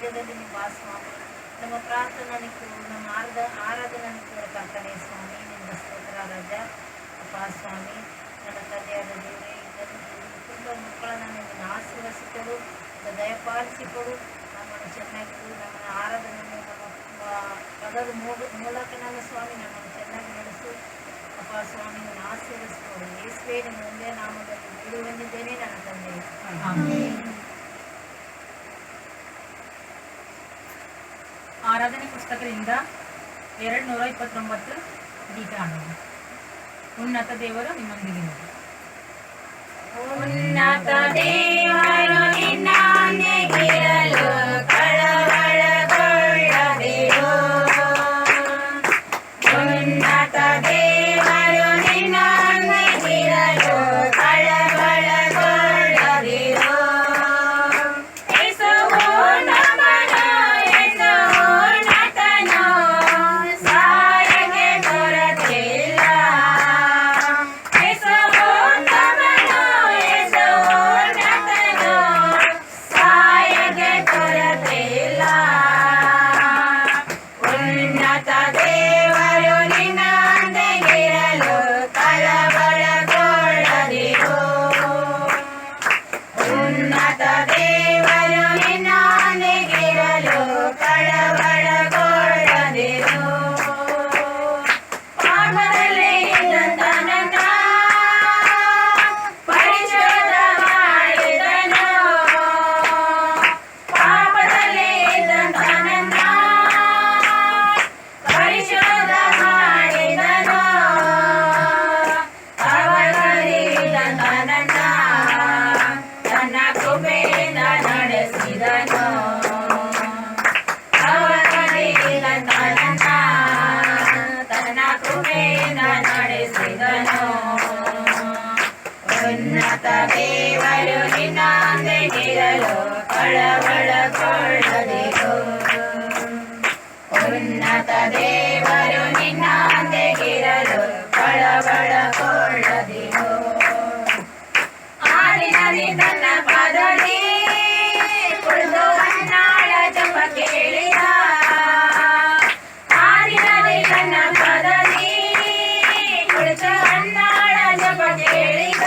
ಮಧ್ಯದಲ್ಲಿ ನಿಮ್ಮ ಸ್ವಾಮಿ. ನಮ್ಮ ಪ್ರಾರ್ಥನೆಗೂ ನಮ್ಮ ಆರಾಧನೆಗೂ ಕರ್ತನೆ ಸ್ವಾಮಿ. ನಿನ್ನ ಸ್ತೋತ್ರ ರಾಜ ಅಪ್ಪ ಸ್ವಾಮಿ. ನನ್ನ ತಂದೆಯಾದ ದೇವರೇ, ಇದನ್ನು ತುಂಬ ಮಕ್ಕಳನ್ನು ನಿಮ್ಮನ್ನು ಆಶೀರ್ವದಿಸಿಕೊಡು, ದಯಪಾಲಿಸಿಕೊಡು. ನಮ್ಮನ್ನು ಚೆನ್ನಾಗಿ ನಮ್ಮ ಆರಾಧನೆಯನ್ನು ನಮ್ಮ ಪದದ ಮೂಲಕ ನನ್ನ ಸ್ವಾಮಿ ನಮ್ಮನ್ನು ಚೆನ್ನಾಗಿ ನಡೆಸು ಅಪ್ಪ ಸ್ವಾಮಿ. ನನ್ನ ಆಶೀರ್ವದಿಸಿಕೊಡು. ಯೇಸುವೇ ನಿಮ್ಮ ಒಂದೇ ನಾಮದಲ್ಲಿ ಬೇಡಿ ಬಂದಿದ್ದೇನೆ ನನ್ನ ತಂದೆ. ಆರಾಧನೆ ಪುಸ್ತಕದಿಂದ 229 ಗೀತ ಹಾಡೋಣ. ಉನ್ನತ ದೇವರು ನಿಮ್ಮೊಂದಿಗೆ. ಉನ್ನತ ದೇವರು ನಿನ್ನೊಂದಿಗಿರಲು ಕಳವಳಗೊಳ್ಳದಿರು. ಉನ್ನತ ದೇವರು ನಿನ್ನೊಂದಿಗಿರಲು ಕಳವಳಗೊಳ್ಳದಿರು. ಉನ್ನತ ದೇವರು ನಿನ್ನೊಂದಿಗಿರಲು ಕಳವಳಗೊಳ್ಳದಿರು. ಉನ್ನತ ದೇವರು ನಿನ್ನೊಂದಿಗಿರಲು ಕಳವಳಗೊಳ್ಳದಿರು. ಆದಿನಲ್ಲಿ ತನ್ನ ಪದವಿ ಕುಳಿತು ಅನ್ನಾಳ ಜಪ ಕೇಳಿದ. ಆದಿನಲ್ಲಿ ತನ್ನ ಪದವಿ ಕುಳಿತು ಅನ್ನಾಳ ಜಪ ಕೇಳಿದ.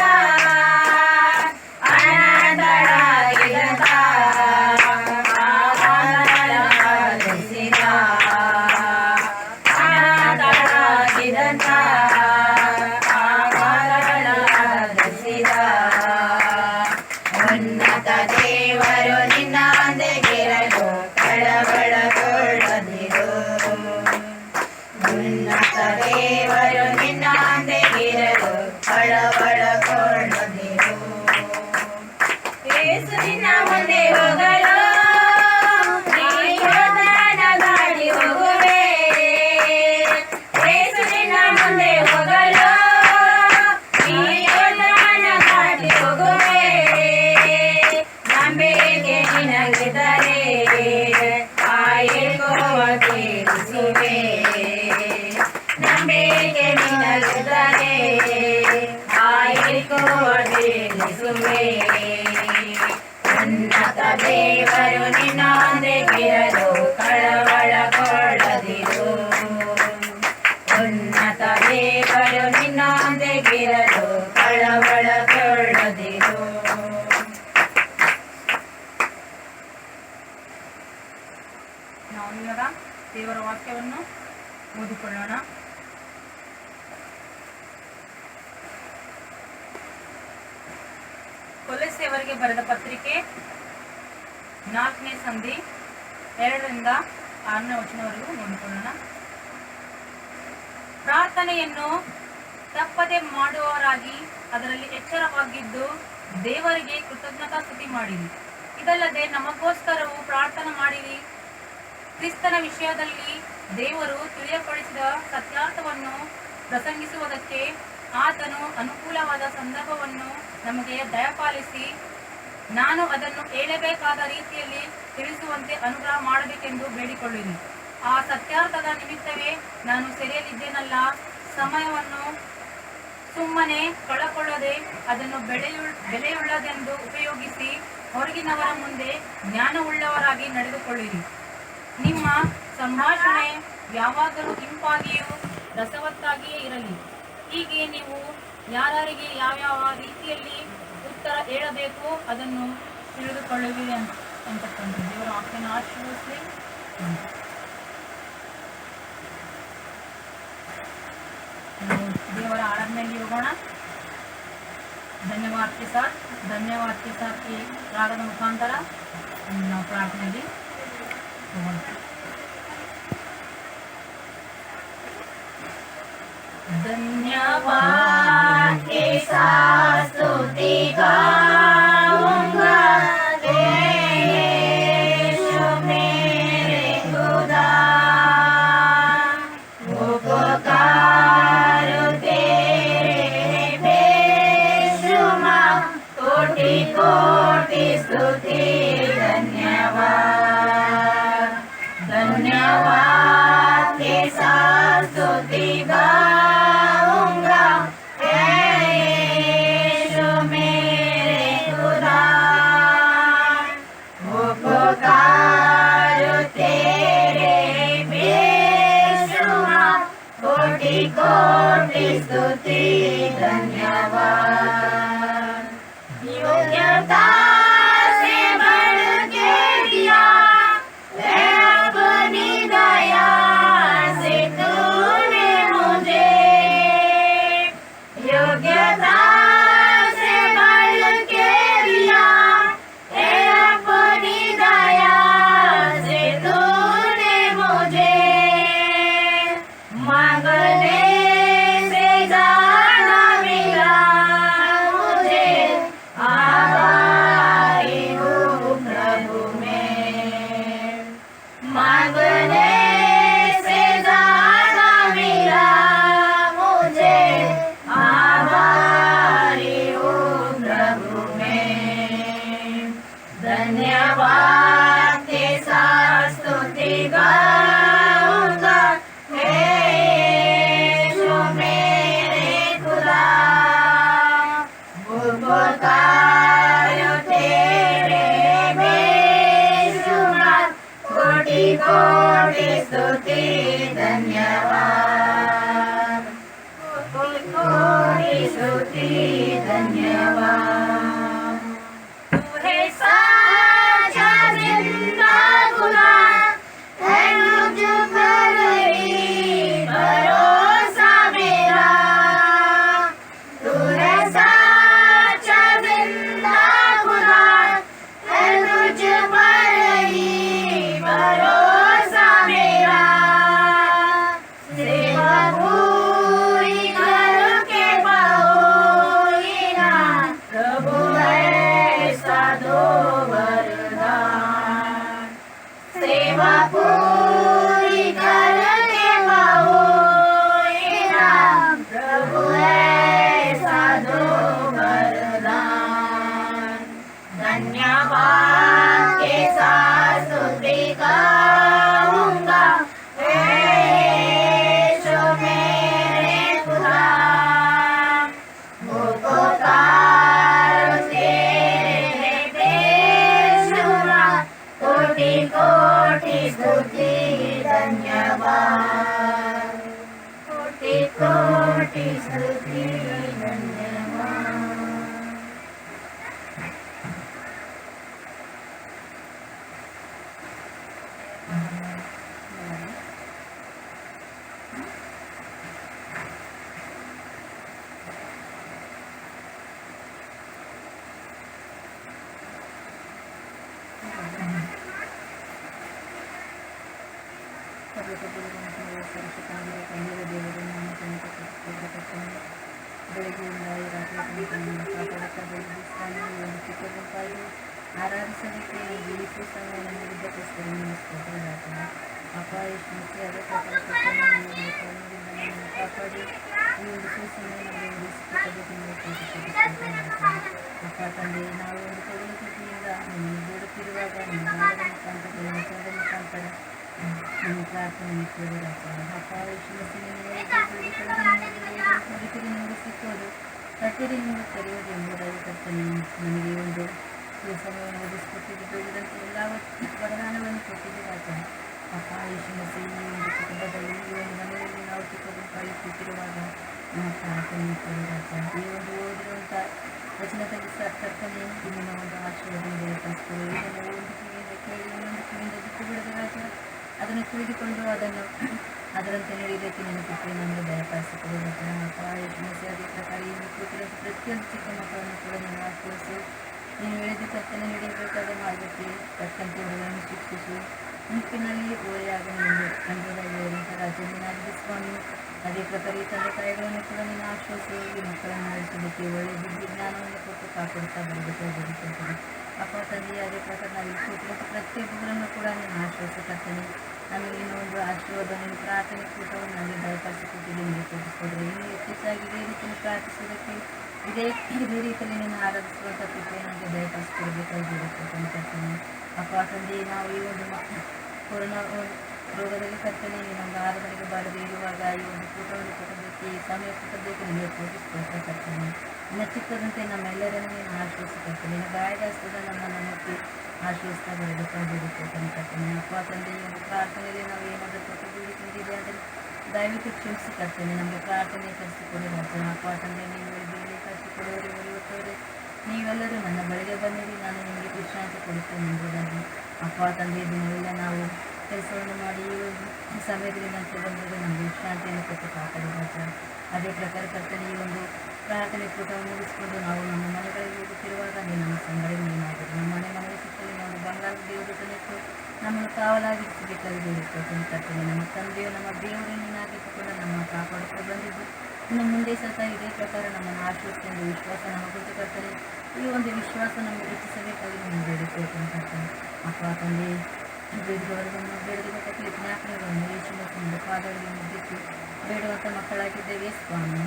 ಉನ್ನತ ದೇವರು ನಿನ್ನೊಂದಿಗಿರಲು ಕಳವಳಗೊಳ್ಳದಿರು. ಉನ್ನತ ದೇವರು ನಿನ್ನೊಂದಿಗಿರಲು ಕಳವಳಗೊಳ್ಳದಿರು. ಯೇಸು ನಿನ್ನ ಮುಂದೆ ಹೋಗಲು ಯೋಧನ ದಾಟಿ ಹೋಗುವೆ. ಯೇಸು ನಿನ್ನ ಮುಂದೆ ಹೋಗಲು ಯೋಧನ ದಾಟಿ ಹೋಗುವೆ. ನಂಬಿಕೆ ನಿನಗಿದ್ದರೆ ಆಯೆಲ್ಲುವ ತೀರಿಸುವೆ. ನಂಬಿಕೆ ನಿನಗಿದ್ದರೆ ಆಯೆಲ್ಲುವ ತೀರಿಸುವೆ. ಉನ್ನತ ದೇವರು ನಿನ್ನೊಂದಿಗಿರಲು ಕಳವಳಗೊಳ್ಳದಿರು. ಉನ್ನತ ದೇವರು ನಿನ್ನೊಂದಿಗಿರಲು ಕಳವಳಗೊಳ್ಳದಿರು. ನಾವು ಇವಾಗ ದೇವರ ವಾಕ್ಯವನ್ನು ಓದಿಕೊಳ್ಳೋಣ. ಕೊಲೊಸ್ಸೆಯವರಿಗೆ ಬರೆದ ಪತ್ರಿಕೆ 4ನೇ ಸಂಧಿ 2ರಿಂದ 6ನೇ ವಚನವರೆಗೂ ನೋಡಿಕೊಳ್ಳೋಣ. ಪ್ರಾರ್ಥನೆಯನ್ನು ತಪ್ಪದೆ ಮಾಡುವವರಾಗಿ ಅದರಲ್ಲಿ ಎಚ್ಚರವಾಗಿದ್ದು ದೇವರಿಗೆ ಕೃತಜ್ಞತಾ ಸ್ತುತಿ ಮಾಡಿರಿ. ಇದಲ್ಲದೆ ನಮಗೋಸ್ಕರವೂ ಪ್ರಾರ್ಥನೆ ಮಾಡಿರಿ. ಕ್ರಿಸ್ತನ ವಿಷಯದಲ್ಲಿ ದೇವರು ತಿಳಿಯಪಡಿಸಿದ ಸತ್ಯಾರ್ಥವನ್ನು ಪ್ರಸಂಗಿಸುವುದಕ್ಕೆ ಆತನು ಅನುಕೂಲವಾದ ಸಂದರ್ಭವನ್ನು ನಮಗೆ ದಯಪಾಲಿಸಿ ನಾನು ಅದನ್ನು ಹೇಳಬೇಕಾದ ರೀತಿಯಲ್ಲಿ ತಿಳಿಸುವಂತೆ ಅನುಗ್ರಹ ಮಾಡಬೇಕೆಂದು ಬೇಡಿಕೊಳ್ಳಿರಿ. ಆ ಸತ್ಯಾರ್ಥದ ನಿಮಿತ್ತವೇ ನಾನು ಸೆರೆಯಲ್ಲಿದ್ದೇನಲ್ಲ. ಸಮಯವನ್ನು ಸುಮ್ಮನೆ ಕಳಕೊಳ್ಳದೆ ಅದನ್ನು ಬೆಲೆಯುಳ್ಳದೆಂದು ಉಪಯೋಗಿಸಿ ಹೊರಗಿನವರ ಮುಂದೆ ಜ್ಞಾನವುಳ್ಳವರಾಗಿ ನಡೆದುಕೊಳ್ಳಿರಿ. ನಿಮ್ಮ ಸಂಭಾಷಣೆ ಯಾವಾಗಲೂ ಇಂಪಾಗಿಯೂ ರಸವತ್ತಾಗಿಯೇ ಇರಲಿ. ಹೀಗೆ ನೀವು ಯಾರಿಗೆ ಯಾವ್ಯಾವ ರೀತಿಯಲ್ಲಿ ಉತ್ತರ ಹೇಳಬೇಕು ಅದನ್ನು ತಿಳಿದುಕೊಳ್ಳುವಿರಿ ಅಂತಕ್ಕಂಥ ದೇವರ ವಾಕ್ಯನ ಆಶೀರ್ವದಿಸಲಿ. देवर आराधना में होगा धन्यवाद के साथ की रागದ ಮುಖಾಂತರ ನಾವು ಪ್ರಾರ್ಥನೆಗೆ ಹೋಗೋಣ. धन्यवाद के साथ स्तुति गाऊंगा यीशु मेरे खुदा, उपकार तेरे बेशुमार, कोटि कोटि स्तुति धन्यवाद। धन्यवाद के साथ स्तुति गाऊंगा यीशु मेरे खुदा, उपकार तेरे बेशुमार, कोटि कोटि स्तुति धन्यवाद। योग्यता से बढ़ के दिया है अपनी दया से तूने मुझे, योग्यता से बढ़ के दिया है अपनी दया से तूने मुझे, मांगने से ज्यादा मिला मुझे, आभारी हूँ प्रभु में, मांगने से ज्यादा मिला मुझे, आभारी हूँ प्रभु में। धन्यवाद के साथ स्तुति गाऊंगा यीशु मेरे खुदा, उपकार तेरे बेशुमार, कोटि कोटि स्तुति धन्यवाद, कोटि कोटि स्तुति धन्यवाद। तू है साचा जिंदा खुदा, है मुझ पर ही भरोसा मेरा, तू है साचा जिंदा खुदा, है मुझ पर ही भरोसा मेरा, सेवा पूरी करके पाओगी ना प्रभु ऐसा दो वरदान, सेवा पूरी करके पाओगी ना प्रभु ऐसा दो वरदान। धन्यवाद के साथ स्तुति गाऊंगा यीशु मेरे खुदा, उपकार तेरे बेशुमार, कोटि कोटि स्तुति धन्यवाद, कोटि कोटि स्तुति धन्यवाद। ಬೆಳಗ್ಗೆಯಿಂದ ಈ ರಾತ್ರಿ ಕಾಪಾಡುತ್ತಾ ಆರಾಧಿಸಲಿಕ್ಕೆ ಜೀವಿಸುವ ಸಮಯವನ್ನು ನೀಡಿದ್ದಕ್ಕೋಸ್ಕರ ನಿಮ್ಮ ಸ್ತೋತ್ರವಾಗುತ್ತದೆ. ಅಪ್ಪ ಯೇಸುವೆ, ಅದೇ ಪ್ರಕಾರ ನಮ್ಮನ್ನು ಕಾಪಾಡಿ ಈ ಉಳಿಸುವ ಸಮಯದಲ್ಲಿ ಅಪ್ಪ ತಂದೆ, ನಾವು ಒಂದು ಕೊಡುವ ಸ್ಥಿತಿಯಿಂದ ನಿಮ್ಮನ್ನು ಬೇಡುತ್ತಿರುವಾಗ ನಿಮ್ಮ ಗಾಯದ ಮುಖಾಂತರ ವಚನದ ಮುಖಾಂತರ ನಿಮ್ಮ ಪ್ರಾರ್ಥನೆ ಕೇಳಿರಪ್ಪ. ಅಪ್ಪ ಯೇಸುವೆ, ನಿಮಗೆ ಸಿಕ್ಕೋದು ಕಟ್ಟಡಿ ನಿಮಗೆ ತೆರೆಯೋದು ಎಂಬುದಾಗಿ ಕರ್ತನೆ, ನನಗೆ ಒಂದು ಸಮಯವನ್ನು ಒದಗಿಸಿಕೊಟ್ಟಿದ್ದು ದೇವರಂತೆ ಎಲ್ಲ ವರದಾನವನ್ನು ಕೊಟ್ಟಿದ್ದು ರಾಜ. ಅಪ್ಪ ಯೇಸು ಮಸೀಹ ಈ ಒಂದು ಕುಟುಂಬದಲ್ಲಿ ಈ ಒಂದು ಮನೆಯಲ್ಲಿ ನಾವು ಚಿಕ್ಕಮಕ್ಕಳು ಕೂತಿರುವಾಗ ನಮ್ಮ ಪ್ರಾರ್ಥನೆ ಕೇಳಿ ರಾಜ. ಈ ಒಂದು ಓದಿರುವಂಥ ವಚನದಲ್ಲಿ ಕರ್ತನೆ ಇಂದಿನ ಒಂದು ಆಶೀರ್ವಾದವನ್ನು ದಯಪಾಲಿಸಿಕೊಳ್ಳಿ. ಇದನ್ನು ಒಂದು ಕಿವಿಯಿಂದ ಕೇಳಿ ಇನ್ನೊಂದು ಕಿವಿಯಿಂದ ಬಿಟ್ಟು ಬಿಡದ ರಾಜ, ಅದನ್ನು ತಿಳಿದುಕೊಂಡು ಅದರಂತೆ ನಡೆಯುವುದಕ್ಕೆ ನಿನ್ನ ಕೃಪೆ ನಮಗೆ ದಯಪಾಲಿಸಿಕೊಳ್ಳಿ ರಾಜ. ಅಪ್ಪ ಯೇಸು ಮಸೀಹ ಅದೇ ಪ್ರಕಾರ ಇಲ್ಲಿ ಕೂತಿರೋ ಪ್ರತಿಯೊಂದು ಚಿಕ್ಕ ಮಕ್ಕಳನ್ನು ಕೂಡ ನೀನು ಆಶೀರ್ವದಿಸು. ನೀನು ಹೇಳಿದ ಕರ್ತನೆ ನಡೆಯಬೇಕಾದ ಮಾರ್ಗಕ್ಕೆ ತಕ್ಕಂತೆ ಅವರನ್ನು ಶಿಕ್ಷಿಸು. ಮುಪ್ಪಿನಲ್ಲಿ ಓರೆಯಾಗಲು ಕಂಡುಬರುವಂಥ ರಾಜ್ಯನಾಗಿದೆ ಸ್ವಾಮಿ. ಅದೇ ಪ್ರಕಾರ ಈ ತಂದೆ ತಾಯಿಗಳನ್ನು ಕೂಡ ನೀನು ಆಶ್ರಯಿಸಿ ಈ ಮಕ್ಕಳನ್ನು ನಡೆಸಲಿಕ್ಕೆ ಒಳ್ಳೆಯ ಬುದ್ಧಿ ಜ್ಞಾನವನ್ನು ಕೊಟ್ಟು ಕಾಪಾಡುತ್ತಾ ಬರಬೇಕಾಗಿರುತ್ತದೆ. ಅಪ್ಪ ತಂದೆಯ ಅದೇ ಪ್ರಕಾರ ನಾವು ಕೊಟ್ಟಿರುವಂಥ ಪ್ರತಿಯೊಬ್ಬರನ್ನು ಕೂಡ ನೀನು ಆಶ್ರಯಿಸಕರ್ತೇನೆ. ನಮಗೆ ಇನ್ನೂ ಒಂದು ಆಶೀರ್ವಾದ ನೀನು ಪ್ರಾರ್ಥನೆ ಕೂಟವನ್ನು ನಮಗೆ ದಯಪಾಲಿಸಿಕೊಟ್ಟಿದೆ. ನಿಮಗೆ ತೋರಿಸ್ಕೊಡ್ರೆ ಇನ್ನೂ ಹೆಚ್ಚಾಗಿ ಇದೇ ರೀತಿಯಲ್ಲಿ ಪ್ರಾರ್ಥಿಸೋದಕ್ಕೆ ಇದೇ ರೀತಿಯಲ್ಲಿ ನೀನು ಆರಾಧಿಸುವಂಥ ಕೃಪೆ ನಮಗೆ ದಯಪಾಲಿಸಿಕೊಡಬೇಕಾಗಿರುತ್ತದೆ. ಅಪ್ಪ ತಂದೆ ನಾವು ಈ ಒಂದು ಕೊರೋನಾ ರೋಗದಲ್ಲಿ ಕರ್ತನೆ ನೀನೊಂದು ಆರಾಧನೆಗೆ ಬಾರದೇ ಇರುವಾಗ ಈ ಒಂದು ಕೂಟವನ್ನು ಕೊಟ್ಟದಕ್ಕೆ ಈ ಸಮಯ ಕೊಟ್ಟದಕ್ಕೆ ನಿಮಗೆ ತೋರಿಸ್ಕೊಳ್ತಾ ಕರ್ತನೆ. ನಿನ್ನ ಚಿಕ್ಕದಂತೆ ನಮ್ಮೆಲ್ಲರನ್ನು ನೀನು ಆಶ್ರಯಿಸಿಕೊಳ್ತೇನೆ. ನಿನ್ನ ಗಾಯದ ಹಸ್ತದ ನಮ್ಮನ್ನು ಮುಟ್ಟಿ ಆಶ್ರಯಿಸ್ತಾ ಬರಬೇಕಾಗಿರುತ್ತದೆ ಕರ್ತನೆ. ಅಪ್ಪ ತಂದೆ ಈ ಒಂದು ಪ್ರಾರ್ಥನೆಯಲ್ಲಿ ನಾವು ಏನಾದರೂ ಕೊಟ್ಟು ಬೀಳಿಕೊಂಡಿದೆ ಅಂದರೆ ದಯವಿಟ್ಟು ಕ್ಷಮಿಸಿ ಕರ್ತೇನೆ. ನಮಗೆ ಪ್ರಾರ್ಥನೆ ಕಲಿಸಿಕೊಡಿ ರಾಜ. ಅಪ್ಪ ತಂದೆ ನೀವು ಬೇಳೆ ಕಲಿಸಿಕೊಡುವರೆ ಒಲಿಯುತ್ತವರೆ ನೀವೆಲ್ಲರೂ ನನ್ನ ಬಳಿಗೆ ಬಂದಿರಿ, ನಾನು ನಿಮಗೆ ವಿಶ್ರಾಂತಿ ಕೊಡುತ್ತೇನೆ ಎಂಬುದಾಗಿ. ಅಪ್ಪ ತಂದೆ ದಿನವೆಲ್ಲ ನಾವು ಕೆಲಸವನ್ನು ಮಾಡಿ ಈ ಸಮಯದಲ್ಲಿ ನಂತರ ಬಂದರೆ ನಮಗೆ ವಿಶ್ರಾಂತಿಯನ್ನು ಕೊಟ್ಟು ಕಾಪಾಡಿ ರಾಜ. ಅದೇ ಪ್ರಕಾರ ಕರ್ತನೆ ಈ ಒಂದು ಪ್ರಾರ್ಥನೆ ಕೂಟವನ್ನು ಮುಗಿಸಿಕೊಂಡು ನಾವು ನಮ್ಮ ಮನೆಗಳಿಗೆ ಹೋಗುತ್ತಿರುವಾಗ ನೀವು ನಮ್ಮ ಸಂಗಡ ನೀನಾದರೂ ನಮ್ಮ ಮನೆ ಸುತ್ತಲೂ ನಾವು ಬಂಗಾರ ದೇವರನ್ನಿಟ್ಟು ನಮ್ಮನ್ನು ಕಾವಲಾಗಿರಿಸಬೇಕಾಗಿರುತ್ತದೆ ಕರ್ತನೆ. ನಮ್ಮ ತಂದೆಯು ನಮ್ಮ ದೇವರು ನೀನಾಗಿಟ್ಟುಕೊಂಡು ನಮ್ಮ ಕಾಪಾಡುತ್ತಾ ಬಂದಿದ್ದು ಇನ್ನು ಮುಂದೆ ಸಹ ಇದೇ ಪ್ರಕಾರ ನಮ್ಮನ್ನು ಆಶ್ರಯಿಸಿದ ವಿಶ್ವಾಸ ನಮ್ಮ ಕುರಿತು ಕರ್ತನೆ. ಈ ಒಂದು ವಿಶ್ವಾಸ ನಮಗೆ ಹೆಚ್ಚಿಸಬೇಕಾಗಿ ನೀವು ಬೇಡಿಕೊಳ್ಳುತ್ತೇನೆ ಕರ್ತನೆ. ಅಪ್ಪ ತಂದೆ ಬೇಡಿದವರನ್ನು ಬೇಡದಿರತಕ್ಕ ಜ್ಞಾಪನೆಗಳನ್ನು ಯೇಸುವಿನ ಪಾದಗಳಿಗೆ ಬಿಟ್ಟು ಬೇಡುವಂಥ ಮಕ್ಕಳಾಗಿದ್ದೇವೆ ಸ್ವಾಮಿ.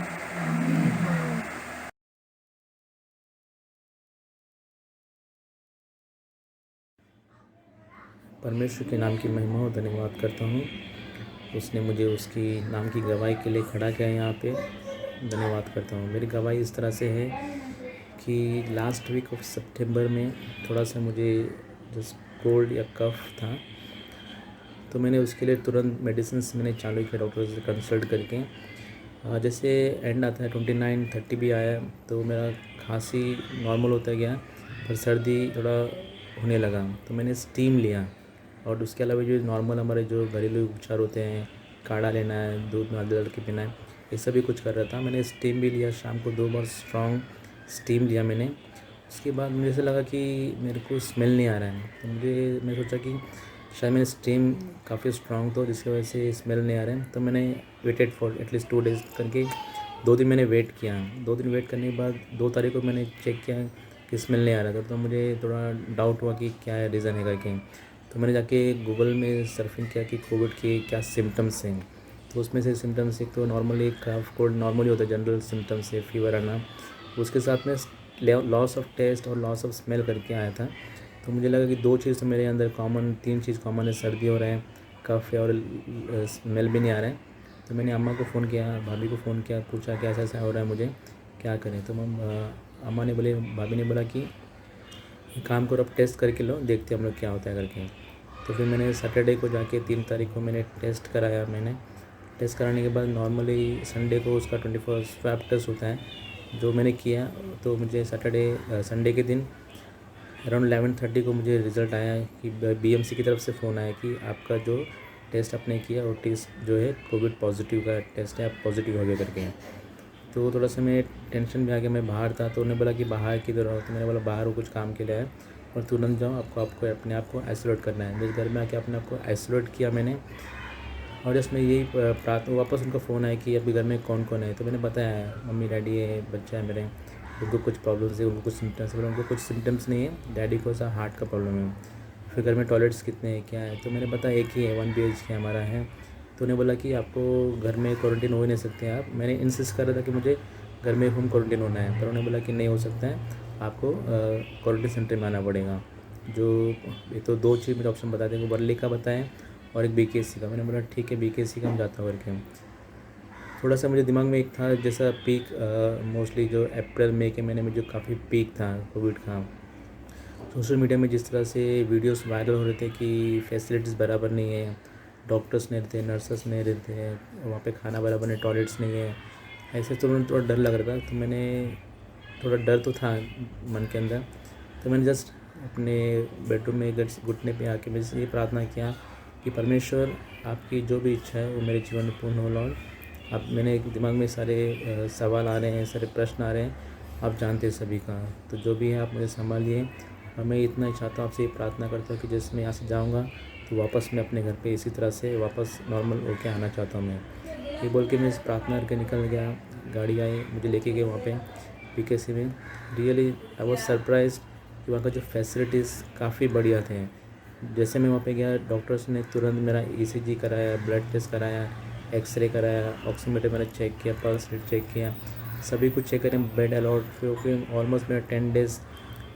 परमेश्वर के नाम की महिमा हो, धन्यवाद करता हूँ। उसने मुझे उसकी नाम की गवाही के लिए खड़ा किया यहाँ पे, धन्यवाद करता हूँ। मेरी गवाही इस तरह से है कि लास्ट वीक ऑफ सितंबर में थोड़ा सा मुझे जस्ट कोल्ड या कफ था, तो मैंने उसके लिए तुरंत मेडिसिन मैंने चालू किया डॉक्टर से कंसल्ट करके। जैसे एंड आता है 29-30 भी आया तो मेरा खांसी नॉर्मल होता गया, पर सर्दी थोड़ा होने लगा, तो मैंने स्टीम लिया। और उसके अलावा जो नॉर्मल हमारे जो घरेलू उपचार होते हैं, काढ़ा लेना है, दूध में हल्दी डाल के पीना है, ये सभी कुछ कर रहा था। मैंने स्टीम भी लिया, शाम को 2 बार स्ट्रॉन्ग स्टीम लिया मैंने। उसके बाद मुझे ऐसा लगा कि मेरे को स्मेल नहीं आ रहा है, तो मैं सोचा कि शायद मैंने स्टीम काफ़ी स्ट्रॉन्ग तो जिसकी वजह से स्मेल नहीं आ रहा है। तो मैंने वेटेड फॉर एटलीस्ट 2 डेज़ करके 2 दिन मैंने वेट किया। 2 दिन वेट करने के बाद 2 तारीख को मैंने चेक किया कि स्मेल नहीं आ रहा था, तो मुझे थोड़ा डाउट हुआ कि क्या है रीज़न है करके। तो मैंने जाके गूगल में सर्फिंग किया कि कोविड के क्या सिम्टम्स हैं। तो उसमें से सिम्टम्स एक तो नॉर्मली कफ कोल्ड नॉर्मली होता है, जनरल सिम्टम्स है, फीवर आना, उसके साथ में लॉस ऑफ टेस्ट और लॉस ऑफ स्मेल करके आया था। तो मुझे लगा कि 2 चीज़ तो मेरे अंदर कॉमन, 3 चीज़ कॉमन है, सर्दी हो रहा है, कफ है और स्मेल भी नहीं आ रहा है। तो मैंने अम्मा को फ़ोन किया, भाभी को फ़ोन किया, पूछा कि ऐसा ऐसा हो रहा है, मुझे क्या करें। तो अम्मा ने बोले, भाभी ने बोला कि काम करो, अब टेस्ट करके लो, देखते हम लोग क्या होता है करके। तो फिर मैंने सैटरडे को जाके 3 तारीख को मैंने टेस्ट कराया। मैंने टेस्ट कराने के बाद नॉर्मली संडे को उसका 24 स्वैब टेस्ट होता है, जो मैंने किया। तो मुझे संडे के दिन अराउंड 11:30 को मुझे रिज़ल्ट आया कि BMC की तरफ से फ़ोन आया कि आपका जो टेस्ट आपने किया वो टेस्ट जो है कोविड पॉजिटिव का टेस्ट है, आप पॉजिटिव हो गया करके। तो थोड़ा सा मैं टेंशन में आ गया, मैं बाहर था, तो उन्होंने बोला कि बाहर किधर हो, तो मैंने बोला बाहर हो, कुछ काम के लिए आया और तुरंत जाओ, आपको अपने आप को आइसोलेट करना है। मेरे घर में आके अपने आप को आइसोलेट किया मैंने। और जस्ट मैं यही वापस उनका फ़ोन आया कि अभी घर में कौन कौन है। तो मैंने बताया मम्मी डैडी है, बच्चा है मेरे, उनको कुछ प्रॉब्लम्स है, उनको कुछ सिम्टम्स है। उनको कुछ सिम्टम्स नहीं है, डैडी को सा हार्ट का प्रॉब्लम है। फिर घर में टॉयलेट्स कितने हैं, क्या है, तो मैंने बताया एक ही है, 1 BHK हमारा है। तो उन्हें बोला कि आपको घर में क्वारंटीन हो ही नहीं सकते आप। मैंने इंसिस्ट कर रहा था कि मुझे घर में होम क्वारंटीन होना है, पर उन्होंने बोला कि नहीं हो सकता है, आपको क्वारंटीन सेंटर में आना पड़ेगा। जो ये तो 2 चीज़ मुझे ऑप्शन बता देंगे, वर्ली का बताएं और एक BKC का। मैंने बोला ठीक है, BKC का हम जाता हूँ करके। थोड़ा सा मुझे दिमाग में एक था जैसा पीक मोस्टली जो अप्रैल मई के महीने में जो काफ़ी पीक था कोविड का, सोशल मीडिया में जिस तरह से वीडियोस वायरल हो रहे थे कि फैसिलिटीज़ बराबर नहीं है, डॉक्टर्स नहीं रहते, नर्सेस नहीं रहते हैं, वहाँ पे खाना बराबर नहीं, टॉयलेट्स नहीं है, ऐसे तो मुझे थोड़ा डर लग रहा था। तो मैंने थोड़ा डर तो था मन के अंदर, तो मैंने जस्ट अपने बेडरूम में घुटने पे आके मैं ये प्रार्थना किया कि परमेश्वर आपकी जो भी इच्छा है वो मेरे जीवन में पूर्ण हो लॉर्ड। अब मैंने दिमाग में सारे सवाल आ रहे हैं, सारे प्रश्न आ रहे हैं, आप जानते हैं सभी का, तो जो भी है आप मुझे संभालिए। और मैं इतना ही चाहता हूँ, आपसे ये प्रार्थना करता हूँ कि जैसे मैं यहाँ से जाऊँगा तो वापस मैं अपने घर पे इसी तरह से वापस नॉर्मल होके आना चाहता हूँ मैं। ये बोल के मैं इस प्रार्थना करके निकल गया। गाड़ी आई, मुझे लेके गए वहाँ पे PKC में। रियली आई वॉज सरप्राइज कि वहाँ का जो फैसिलिटीज़ काफ़ी बढ़िया थे। जैसे मैं वहाँ पे गया, डॉक्टर्स ने तुरंत मेरा ECG कराया, ब्लड टेस्ट कराया, एक्सरे कराया, ऑक्सीमीटर मैंने चेक किया, पल्स रेट चेक किया, सभी कुछ चेक करें, बेड अलॉट। फिर ऑलमोस्ट मेरा 10 डेज़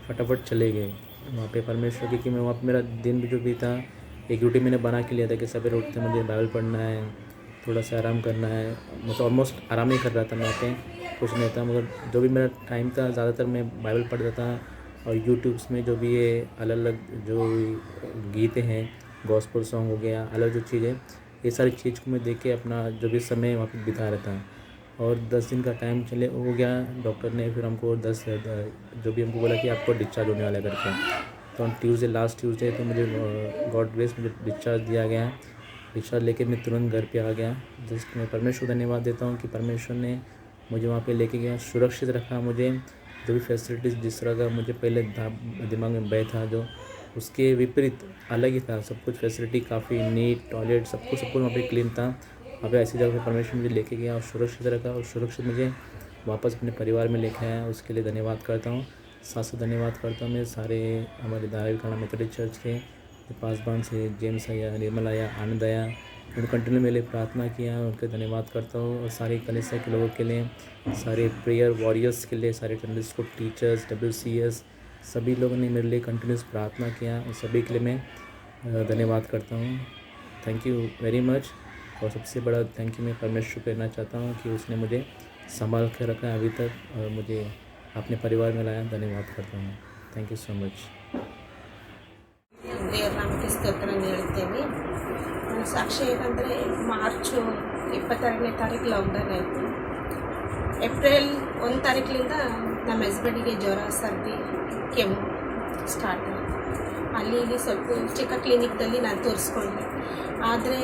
फटाफट चले गए वहाँ पे परमेश्वर की। कि मैं वहाँ पे मेरा दिन भी जो भी था, एक ड्यूटी मैंने बना के लिया था कि सवेरे उठते मुझे बाइबल पढ़ना है, थोड़ा सा आराम करना है। मतलब ऑलमोस्ट आराम ही कर रहा था मैं वहाँ पे, कुछ नहीं था, मगर जो भी मेरा टाइम था ज़्यादातर मैं बाइबल पढ़ता था। और यूट्यूब्स में जो भी ये अलग अलग जो गीते हैं, गॉस्पेल सॉन्ग हो गया, अलग जो चीज़ें, ये सारी चीज़ को मैं देख के अपना जो भी समय वहाँ पे बिता रहा था। और 10 दिन का टाइम चले हो गया। डॉक्टर ने फिर हमको जो भी हमको बोला कि आपको डिस्चार्ज होने वाला है करके। तो ट्यूसडे, लास्ट ट्यूसडे तो मुझे गॉड ग्रेस मुझे डिस्चार्ज दिया गया। डिस्चार्ज लेके मैं तुरंत घर पे आ गया। जस्ट मैं परमेश्वर को धन्यवाद देता हूँ कि परमेश्वर ने मुझे वहाँ पे लेके गया, सुरक्षित रखा मुझे। जो भी फैसिलिटीज़ जिस तरह का मुझे पहले दिमाग में बैठ था, जो उसके विपरीत अलग ही था। सब कुछ फैसिलिटी काफ़ी नीट, टॉयलेट, सब कुछ वहाँ पे क्लीन था। वहाँ पे ऐसी जगह पे परमेश्वर मुझे लेके गया और सुरक्षित रखा और सुरक्षित मुझे वापस अपने परिवार में लेके आया। उसके लिए धन्यवाद करता हूँ। साथ साथ धन्यवाद करता हूँ मैं सारे हमारे धारावी मेथोडिस्ट चर्च के पासबान से, जेम्स आया, निर्मल आया, आनंद आया, उन्होंने कंटिन्यू मेरे लिए प्रार्थना किया, उनके धन्यवाद करता हूँ। और सारे कलीसिया के लोगों के लिए, सारे प्रेयर वॉरियर्स के लिए, सारे संडे स्कूल टीचर्स, WCS, सभी लोगों ने मेरे लिए कंटिन्यूस प्रार्थना किया, और सभी के लिए मैं धन्यवाद करता हूँ। Thank you very much. और सबसे बड़ा थैंक यू मैं परमेश्वर को कहना चाहता हूँ कि उसने मुझे संभाल कर रखा है अभी तक और मुझे अपने परिवार में लाया। धन्यवाद करता हूँ। Thank you so much. ದೇವರ ನಾಮಕ್ಕೆ ಸ್ತೋತ್ರವನ್ನು ಹೇಳ್ತೇವೆ. ನನ್ನ ಸಾಕ್ಷಿ ಏನಂದರೆ, ಮಾರ್ಚು 22ನೇ ತಾರೀಕು ಲಾಕ್ಡೌನ್ ಆಯಿತು. ಏಪ್ರಿಲ್ 1 ತಾರೀಕಿನಿಂದ ನಮ್ಮ ಹಸ್ಬೆಂಡಿಗೆ ಜ್ವರ, ಸರ್ದಿ, ಕೆಮ್ಮು ಸ್ಟಾರ್ಟ್ ಆಯಿತು. ಅಲ್ಲಿ ಇಲ್ಲಿ ಸ್ವಲ್ಪ ಚಿಕ್ಕ ಕ್ಲಿನಿಕ್ದಲ್ಲಿ ನಾನು ತೋರಿಸ್ಕೊಂಡೆ, ಆದರೆ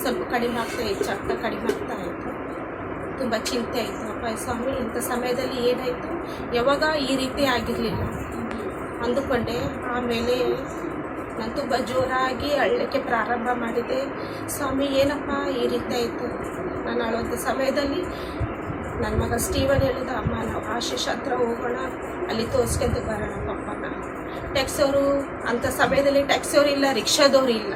ಸ್ವಲ್ಪ ಕಡಿಮೆ ಹೆಚ್ಚಾಗ್ತಾ ಕಡಿಮೆ ಆಗ್ತಾ ಇತ್ತು. ತುಂಬ ಚಿಂತೆ ಆಯಿತು. ಅಪ್ಪ ಸ್ವಾಮಿ, ಇಂಥ ಸಮಯದಲ್ಲಿ ಏನಾಯಿತು, ಯಾವಾಗ ಈ ರೀತಿ ಆಗಿರಲಿಲ್ಲ ಅಂದುಕೊಂಡೆ. ಆಮೇಲೆ ನಾನು ತುಂಬ ಜೋರಾಗಿ ಅಳ್ಳಕ್ಕೆ ಪ್ರಾರಂಭ ಮಾಡಿದೆ. ಸ್ವಾಮಿ, ಏನಪ್ಪ ಈ ರೀತಿ ಆಯಿತು. ನಾನು ಅಳೋಂಥ ಸಮಯದಲ್ಲಿ ನನ್ನ ಮಗ ಸ್ಟೀವನ್ ಹೇಳಿದ, ಅಮ್ಮ ನಾವು ಆಶೀಶ್ ಹತ್ರ ಹೋಗೋಣ, ಅಲ್ಲಿ ತೋರಿಸ್ಕೊಂತ ಬರೋಣ ಪಪ್ಪನ. ಟ್ಯಾಕ್ಸಿಯವರು ಅಂಥ ಸಮಯದಲ್ಲಿ ಟ್ಯಾಕ್ಸಿಯವರು ಇಲ್ಲ, ರಿಕ್ಷಾದವರು ಇಲ್ಲ.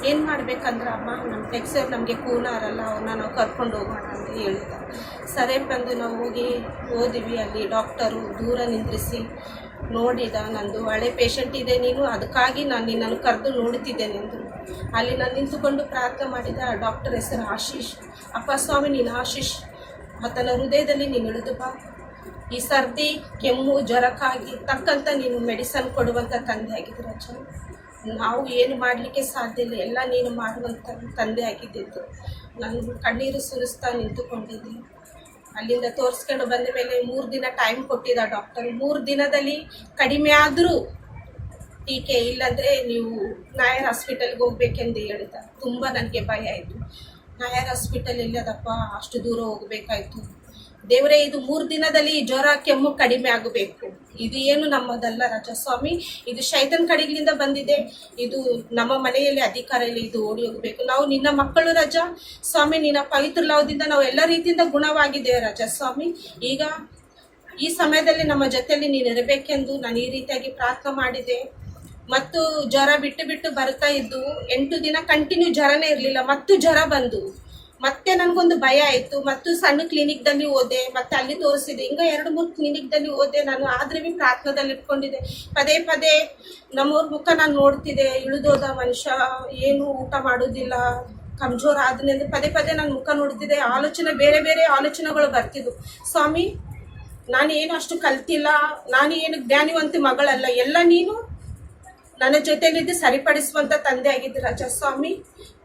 ಏನು ಮಾಡಬೇಕಂದ್ರೆ, ಅಮ್ಮ ನಮ್ಮ ಟ್ಯಾಕ್ಸಿಯವ್ರು ನಮಗೆ ಕೂಲಾರಲ್ಲ, ಅವ್ರನ್ನ ನಾವು ಕರ್ಕೊಂಡು ಹೋಗೋಣ ಅಂತ ಹೇಳಿದ. ಸರಿ ಬಂದು ನಾವು ಹೋದಿವಿ. ಅಲ್ಲಿ ಡಾಕ್ಟರು ದೂರ ನಿಂದ್ರಿಸಿ ನೋಡಿದ. ನಂದು ಹಳೆ ಪೇಷಂಟ್ ಇದೆ ನೀನು, ಅದಕ್ಕಾಗಿ ನಾನು ನಿನ್ನನ್ನು ಕರೆದು ನೋಡುತ್ತಿದ್ದೇನೆ ಅಂದರು. ಅಲ್ಲಿ ನಾನು ನಿಂತುಕೊಂಡು ಪ್ರಾರ್ಥನೆ ಮಾಡಿದ. ಡಾಕ್ಟರ್ ಹೆಸರು ಆಶೀಶ್. ಅಪ್ಪ ಸ್ವಾಮಿ, ನೀನು ಆಶೀಶ್ ಆತನ ಹೃದಯದಲ್ಲಿ ನೀನು ಇಳಿದು ಬಾ. ಈ ಸರ್ದಿ, ಕೆಮ್ಮು, ಜ್ವರಕ್ಕಾಗಿ ತಕ್ಕಂಥ ನೀನು ಮೆಡಿಸನ್ ಕೊಡುವಂಥ ತಂದೆ ಆಗಿದ್ದೀರ ಅಜ್ಜ. ನಾವು ಏನು ಮಾಡಲಿಕ್ಕೆ ಸಾಧ್ಯ ಇಲ್ಲ, ಎಲ್ಲ ನೀನು ಮಾಡುವಂಥ ತಂದೆ ಆಗಿದ್ದಿದ್ದು. ನಾನು ಕಣ್ಣೀರು ಸುರಿಸ್ತಾ ನಿಂತುಕೊಂಡಿದ್ದೆ. ಅಲ್ಲಿಂದ ತೋರಿಸ್ಕೊಂಡು ಬಂದ ಮೇಲೆ 3 ದಿನ ಟೈಮ್ ಕೊಟ್ಟಿದ್ದ ಡಾಕ್ಟರ್. 3 ದಿನದಲ್ಲಿ ಕಡಿಮೆ ಆದರೂ ಟೀಕೆ, ಇಲ್ಲಾಂದರೆ ನೀವು ನಾಯರ್ ಹಾಸ್ಪಿಟಲ್ಗೆ ಹೋಗ್ಬೇಕೆಂದು ಹೇಳಿದ. ತುಂಬ ನನಗೆ ಭಯ ಆಯಿತು. ನಾಯರ್ ಹಾಸ್ಪಿಟಲ್ ಇಲ್ಲದಪ್ಪ, ಅಷ್ಟು ದೂರ ಹೋಗಬೇಕಾಯ್ತು. ದೇವರೇ, ಇದು 3 ದಿನದಲ್ಲಿ ಜ್ವರ, ಕೆಮ್ಮು ಕಡಿಮೆ ಆಗಬೇಕು. ಇದು ಏನು ನಮ್ಮದಲ್ಲ ರಾಜ ಸ್ವಾಮಿ, ಇದು ಶೈತಾನ್ ಕಡೆಗಳಿಂದ ಬಂದಿದೆ. ಇದು ನಮ್ಮ ಮನೆಯಲ್ಲಿ ಅಧಿಕಾರ ಇಲ್ಲ, ಇದು ಓಡಿ ಹೋಗಬೇಕು. ನಾವು ನಿನ್ನ ಮಕ್ಕಳು ರಾಜ ಸ್ವಾಮಿ, ನಿನ್ನ ಪವಿತ್ರ ಲಾವದಿಂದ ನಾವು ಎಲ್ಲ ರೀತಿಯಿಂದ ಗುಣವಾಗಿದ್ದೇವೆ ರಾಜ ಸ್ವಾಮಿ. ಈಗ ಈ ಸಮಯದಲ್ಲಿ ನಮ್ಮ ಜೊತೆಯಲ್ಲಿ ನೀನು ಇರಬೇಕೆಂದು ನಾನು ಈ ರೀತಿಯಾಗಿ ಪ್ರಾರ್ಥನೆ ಮಾಡಿದೆ. ಮತ್ತು ಜ್ವರ ಬಿಟ್ಟು ಬರ್ತಾ ಇದ್ದು 8 ದಿನ ಕಂಟಿನ್ಯೂ ಜ್ವರನೇ ಇರಲಿಲ್ಲ. ಮತ್ತು ಜ್ವರ ಬಂದು ಮತ್ತೆ ನನಗೊಂದು ಭಯ ಆಯಿತು. ಮತ್ತು ಸಣ್ಣ ಕ್ಲಿನಿಕ್ದಲ್ಲಿ ಹೋದೆ, ಮತ್ತೆ ಅಲ್ಲಿ ತೋರಿಸಿದೆ. ಹಿಂಗೆ 2-3 ಕ್ಲಿನಿಕ್ದಲ್ಲಿ ಹೋದೆ ನಾನು. ಆದರೆ ಭೀ ಪ್ರಾರ್ಥನೆದಲ್ಲಿ ಇಟ್ಕೊಂಡಿದ್ದೆ. ಪದೇ ನಮ್ಮವ್ರ ಮುಖ ನಾನು ನೋಡ್ತಿದ್ದೆ. ಇಳಿದೋದ ಮನುಷ್ಯ, ಏನು ಊಟ ಮಾಡೋದಿಲ್ಲ, ಕಮ್ಜೋರ್ ಆದನೆ ಅಂದರೆ ಪದೇ ನಾನು ಮುಖ ನೋಡ್ತಿದ್ದೆ. ಆಲೋಚನೆ, ಬೇರೆ ಆಲೋಚನೆಗಳು ಬರ್ತಿದ್ವು. ಸ್ವಾಮಿ, ನಾನು ಏನು ಅಷ್ಟು ಕಲ್ತಿಲ್ಲ, ನಾನು ಏನು ಜ್ಞಾನಿವಂತ ಮಗಳಲ್ಲ, ಎಲ್ಲ ನೀನು ನನ್ನ ಜೊತೆಲಿದ್ದು ಸರಿಪಡಿಸುವಂತ ತಂದೆ ಆಗಿದ್ದು ರಾಜಸ್ವಾಮಿ.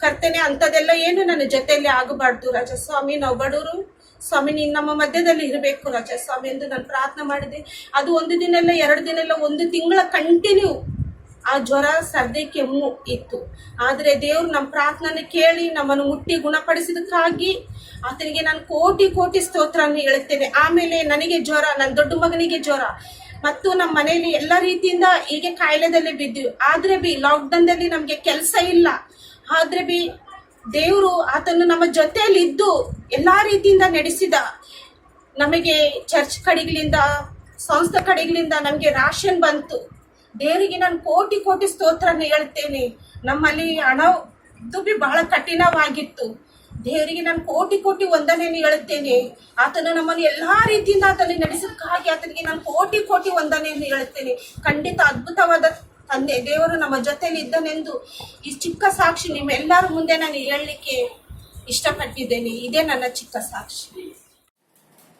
ಕರ್ತನೆ, ಅಂಥದ್ದೆಲ್ಲ ಏನು ನನ್ನ ಜೊತೆಯಲ್ಲಿ ಆಗಬಾರ್ದು ರಾಜಸ್ವಾಮಿ. ನಾವು ಬಡವರು ಸ್ವಾಮಿ, ನೀನು ನಮ್ಮ ಮಧ್ಯದಲ್ಲಿ ಇರಬೇಕು ರಾಜಸ್ವಾಮಿ ಎಂದು ನಾನು ಪ್ರಾರ್ಥನೆ ಮಾಡಿದೆ. ಅದು 1 ದಿನ ಇಲ್ಲ, 2 ದಿನ ಇಲ್ಲ, 1 ತಿಂಗಳ ಕಂಟಿನ್ಯೂ ಆ ಜ್ವರ, ಸರ್ದಿ, ಕೆಮ್ಮು ಇತ್ತು. ಆದರೆ ದೇವರು ನಮ್ಮ ಪ್ರಾರ್ಥನೆ ಕೇಳಿ ನಮ್ಮನ್ನು ಮುಟ್ಟಿ ಗುಣಪಡಿಸಿದಕ್ಕಾಗಿ ಆತನಿಗೆ ನಾನು ಕೋಟಿ ಕೋಟಿ ಸ್ತೋತ್ರವನ್ನು ಹೇಳುತ್ತೇನೆ. ಆಮೇಲೆ ನನಗೆ ಜ್ವರ, ನನ್ನ ದೊಡ್ಡ ಮಗನಿಗೆ ಜ್ವರ, ಮತ್ತು ನಮ್ಮ ಮನೆಯಲ್ಲಿ ಎಲ್ಲ ರೀತಿಯಿಂದ ಹೀಗೆ ಕಾಯಿಲೆದಲ್ಲಿ ಬಿದ್ದೀವಿ. ಆದರೆ ಬಿ ಲಾಕ್ಡೌನ್ದಲ್ಲಿ ನಮಗೆ ಕೆಲಸ ಇಲ್ಲ. ಆದರೆ ಬಿ ದೇವರು ಆತನು ನಮ್ಮ ಜೊತೆಯಲ್ಲಿ ಇದ್ದು ಎಲ್ಲ ರೀತಿಯಿಂದ ನಡೆಸಿದ. ನಮಗೆ ಚರ್ಚ್ ಕಡೆಗಳಿಂದ, ಸಂಸ್ಥೆ ಕಡೆಗಳಿಂದ ನಮಗೆ ರಾಷನ್ ಬಂತು. ದೇವರಿಗೆ ನಾನು ಕೋಟಿ ಕೋಟಿ ಸ್ತೋತ್ರನ ಹೇಳ್ತೇನೆ. ನಮ್ಮಲ್ಲಿ ಹಣದ್ದು ಬಿ ಬಹಳ ಕಠಿಣವಾಗಿತ್ತು. ದೇವರಿಗೆ ನಾನು ಕೋಟಿ ಕೋಟಿ ವಂದನೆಯನ್ನು ಹೇಳುತ್ತೇನೆ. ಆತನು ನಮ್ಮನ್ನು ಎಲ್ಲ ರೀತಿಯಿಂದ ಆತನು ನಡೆಸೋಕ್ಕಾಗಿ ಆತನಿಗೆ ನಾನು ಕೋಟಿ ಕೋಟಿ ವಂದನೆಯನ್ನು ಹೇಳುತ್ತೇನೆ. ಖಂಡಿತ ಅದ್ಭುತವಾದ ತಂದೆ ದೇವರು ನಮ್ಮ ಜೊತೆಯಲ್ಲಿ ಇದ್ದನೆಂದು ಈ ಚಿಕ್ಕ ಸಾಕ್ಷಿ ನಿಮ್ಮೆಲ್ಲರ ಮುಂದೆ ನಾನು ಹೇಳಲಿಕ್ಕೆ ಇಷ್ಟಪಟ್ಟಿದ್ದೇನೆ. ಇದೇ ನನ್ನ ಚಿಕ್ಕ ಸಾಕ್ಷಿ.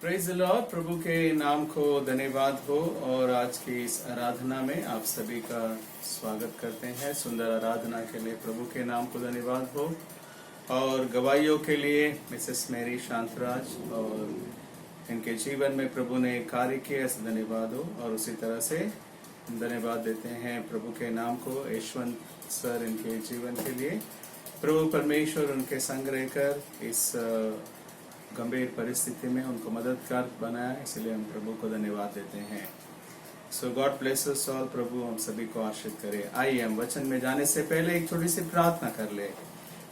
Praise the lord. प्रभु के नाम को धन्यवाद हो। और आज की इस आराधना में आप सभी का स्वागत करते हैं। सुंदर आराधना के लिए प्रभु के नाम को धन्यवाद हो। और गवाहियों के लिए मिसेस मेरी शांतराज और इनके जीवन में प्रभु ने कार्य किया, ऐसे धन्यवाद हो। और उसी तरह से धन्यवाद देते हैं प्रभु के नाम को यशवंत सर, इनके जीवन के लिए प्रभु परमेश्वर उनके संग रहकर इस गंभीर परिस्थिति में उनको मददगार बनाया, इसलिए हम प्रभु को धन्यवाद देते हैं। सो गॉड ब्लेस अस ऑल। प्रभु हम सभी को आशीष करे। आइए हम वचन में जाने से पहले एक थोड़ी सी प्रार्थना कर ले।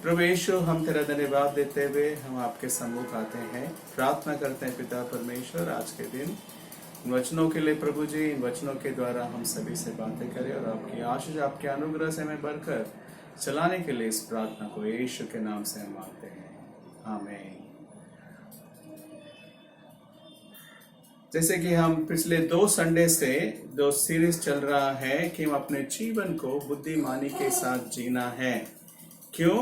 प्रभु यीशु, हम तेरा धन्यवाद देते हुए हम आपके सम्मुख आते हैं, प्रार्थना करते हैं पिता परमेश्वर आज के दिन इन वचनों के लिए। प्रभु जी, इन वचनों के द्वारा हम सभी से बातें करें और आपकी आशीष, आपके अनुग्रह से हमें बढ़कर चलाने के लिए इस प्रार्थना को यीशु के नाम से हम मांगते हैं, आमीन। जैसे कि हम पिछले 2 संडे से जो सीरीज चल रहा है कि हम अपने जीवन को बुद्धिमानी के साथ जीना है। क्यों?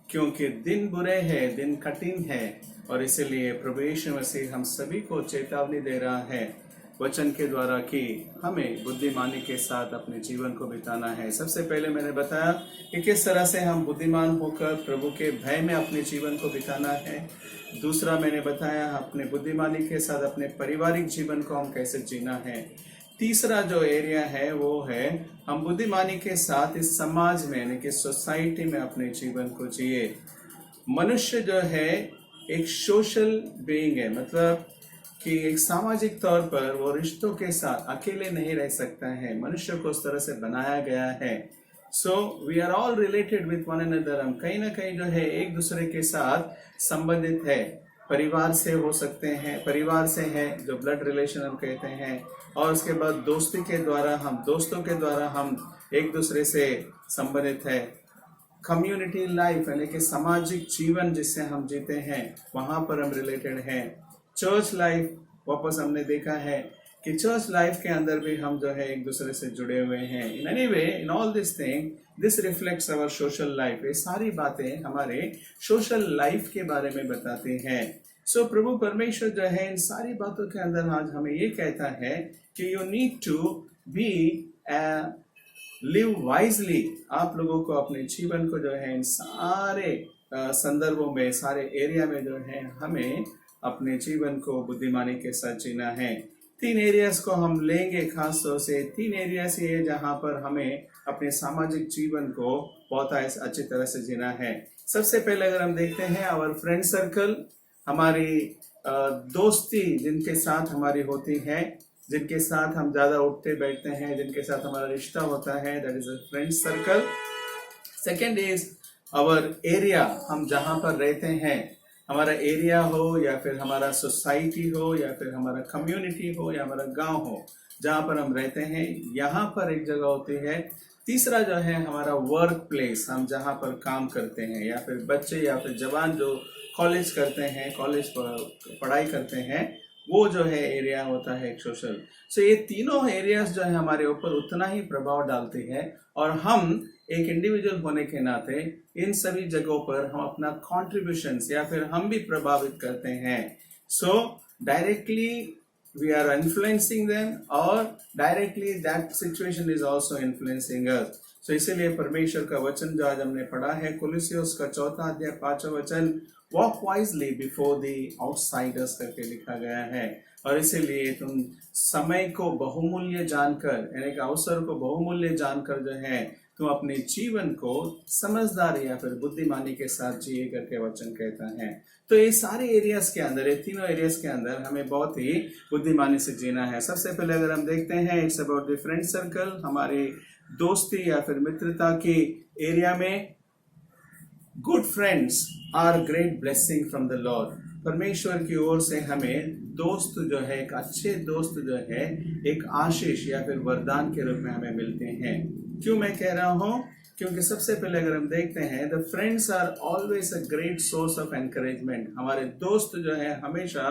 क्योंकि दिन बुरे हैं, दिन कठिन है, और इसलिए प्रभु यीशु मसीह हम सभी को चेतावनी दे रहा है वचन के द्वारा कि हमें बुद्धिमानी के साथ अपने जीवन को बिताना है। सबसे पहले मैंने बताया कि किस तरह से हम बुद्धिमान होकर प्रभु के भय में अपने जीवन को बिताना है। दूसरा मैंने बताया अपने बुद्धिमानी के साथ अपने पारिवारिक जीवन को हम कैसे जीना है। तीसरा जो एरिया है वो है हम बुद्धिमानी के साथ इस समाज में यानी कि सोसाइटी में अपने जीवन को जिए। मनुष्य जो है एक सोशल बीइंग है, मतलब कि एक सामाजिक तौर पर वो रिश्तों के साथ अकेले नहीं रह सकता है। मनुष्य को उस तरह से बनाया गया है। So we are all related with one another. हम कहीं ना कहीं जो है एक दूसरे के साथ संबंधित है। परिवार से हो सकते हैं, परिवार से है जो ब्लड रिलेशन हम कहते हैं, और उसके बाद दोस्ती के द्वारा हम दोस्तों के द्वारा हम एक दूसरे से संबंधित है। कम्युनिटी लाइफ यानी कि सामाजिक जीवन जिससे हम जीते हैं वहाँ पर हम रिलेटेड हैं। चर्च लाइफ वापस हमने देखा है कि चर्च लाइफ के अंदर भी हम जो है एक दूसरे से जुड़े हुए हैं। In any way in all this thing this reflects our social life. ये सारी बातें हमारे सोशल लाइफ के बारे में बताती हैं। सो प्रभु परमेश्वर जो है इन सारी बातों के अंदर आज हमें ये कहता है कि you need to be live wisely. आप लोगों को अपने जीवन को जो है इन सारे संदर्भों में, सारे एरिया में जो है हमें अपने जीवन को बुद्धिमानी के साथ जीना है। 3 एरियाज को हम लेंगे, खास तौर से 3 एरियाज ये जहाँ पर हमें अपने सामाजिक जीवन को बहुत अच्छी तरह से जीना है। सबसे पहले अगर हम देखते हैं आवर फ्रेंड सर्कल, हमारी दोस्ती जिनके साथ हमारी होती है, जिनके साथ हम ज़्यादा उठते बैठते हैं, जिनके साथ हमारा रिश्ता होता है, that is a friend circle. Second is our area, हम जहाँ पर रहते हैं, हमारा एरिया हो या फिर हमारा सोसाइटी हो या फिर हमारा कम्युनिटी हो या हमारा गांव हो, जहाँ पर हम रहते हैं यहाँ पर एक जगह होती है। तीसरा जो है हमारा वर्क प्लेस, हम जहाँ पर काम करते हैं, या फिर बच्चे या फिर जवान जो कॉलेज करते हैं, कॉलेज पर पढ़ाई करते हैं, वो जो है एरिया होता है एक सोशल। सो ये तीनों एरियाज जो है हमारे ऊपर उतना ही प्रभाव डालती है, और हम एक इंडिविजुअल होने के नाते इन सभी जगहों पर हम अपना कॉन्ट्रीब्यूशंस या फिर हम भी प्रभावित करते हैं। सो directly we are influencing them or directly that situation is also influencing us. So इसीलिए परमेश्वर का वचन जो आज हमने पढ़ा है कुलुस्सियोस का 4 अध्याय 5वां वचन, walk wisely before the outsiders करके लिखा गया है। और इसीलिए तुम समय को बहुमूल्य जानकर, यानी कि अवसर को बहुमूल्य जानकर जो है तुम अपने जीवन को समझदारी या फिर बुद्धिमानी के साथ जिए करके वचन कहता है। तो ये सारे एरियाज के अंदर, ये तीनों एरियाज के अंदर हमें बहुत ही बुद्धिमानी से जीना है। सबसे पहले अगर हम देखते हैं, it's about the friend circle, हमारी दोस्ती या फिर मित्रता की एरिया में, good friends are great blessing from the Lord. परमेश्वर की ओर से हमें दोस्त जो है, एक अच्छे दोस्त जो है एक आशीष या फिर वरदान के रूप में हमें मिलते हैं। क्यों मैं कह रहा हूं? क्योंकि सबसे पहले अगर हम देखते हैं, the friends are always a great source of encouragement. हमारे दोस्त जो है हमेशा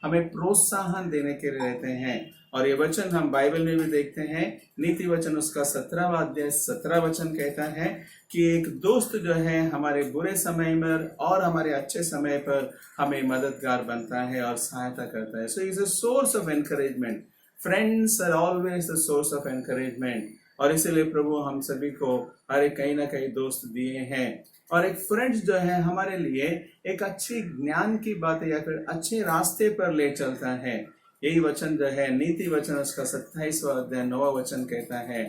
हमें प्रोत्साहन देने के लिए रहते हैं। और ये वचन हम बाइबल में भी देखते हैं, नीति वचन उसका 17वां अध्याय 17 वचन कहता है कि एक दोस्त जो है हमारे बुरे समय में और हमारे अच्छे समय पर हमें मददगार बनता है और सहायता करता है। So is a source of encouragement. Friends are always the source of encouragement. और इसीलिए प्रभु हम सभी को हर एक कहीं ना कहीं दोस्त दिए हैं। और एक फ्रेंड्स जो है हमारे लिए एक अच्छी ज्ञान की बात या फिर अच्छे रास्ते पर ले चलता है। यही वचन जो है नीति वचन उसका 27वां अध्याय 9वां वचन कहता है,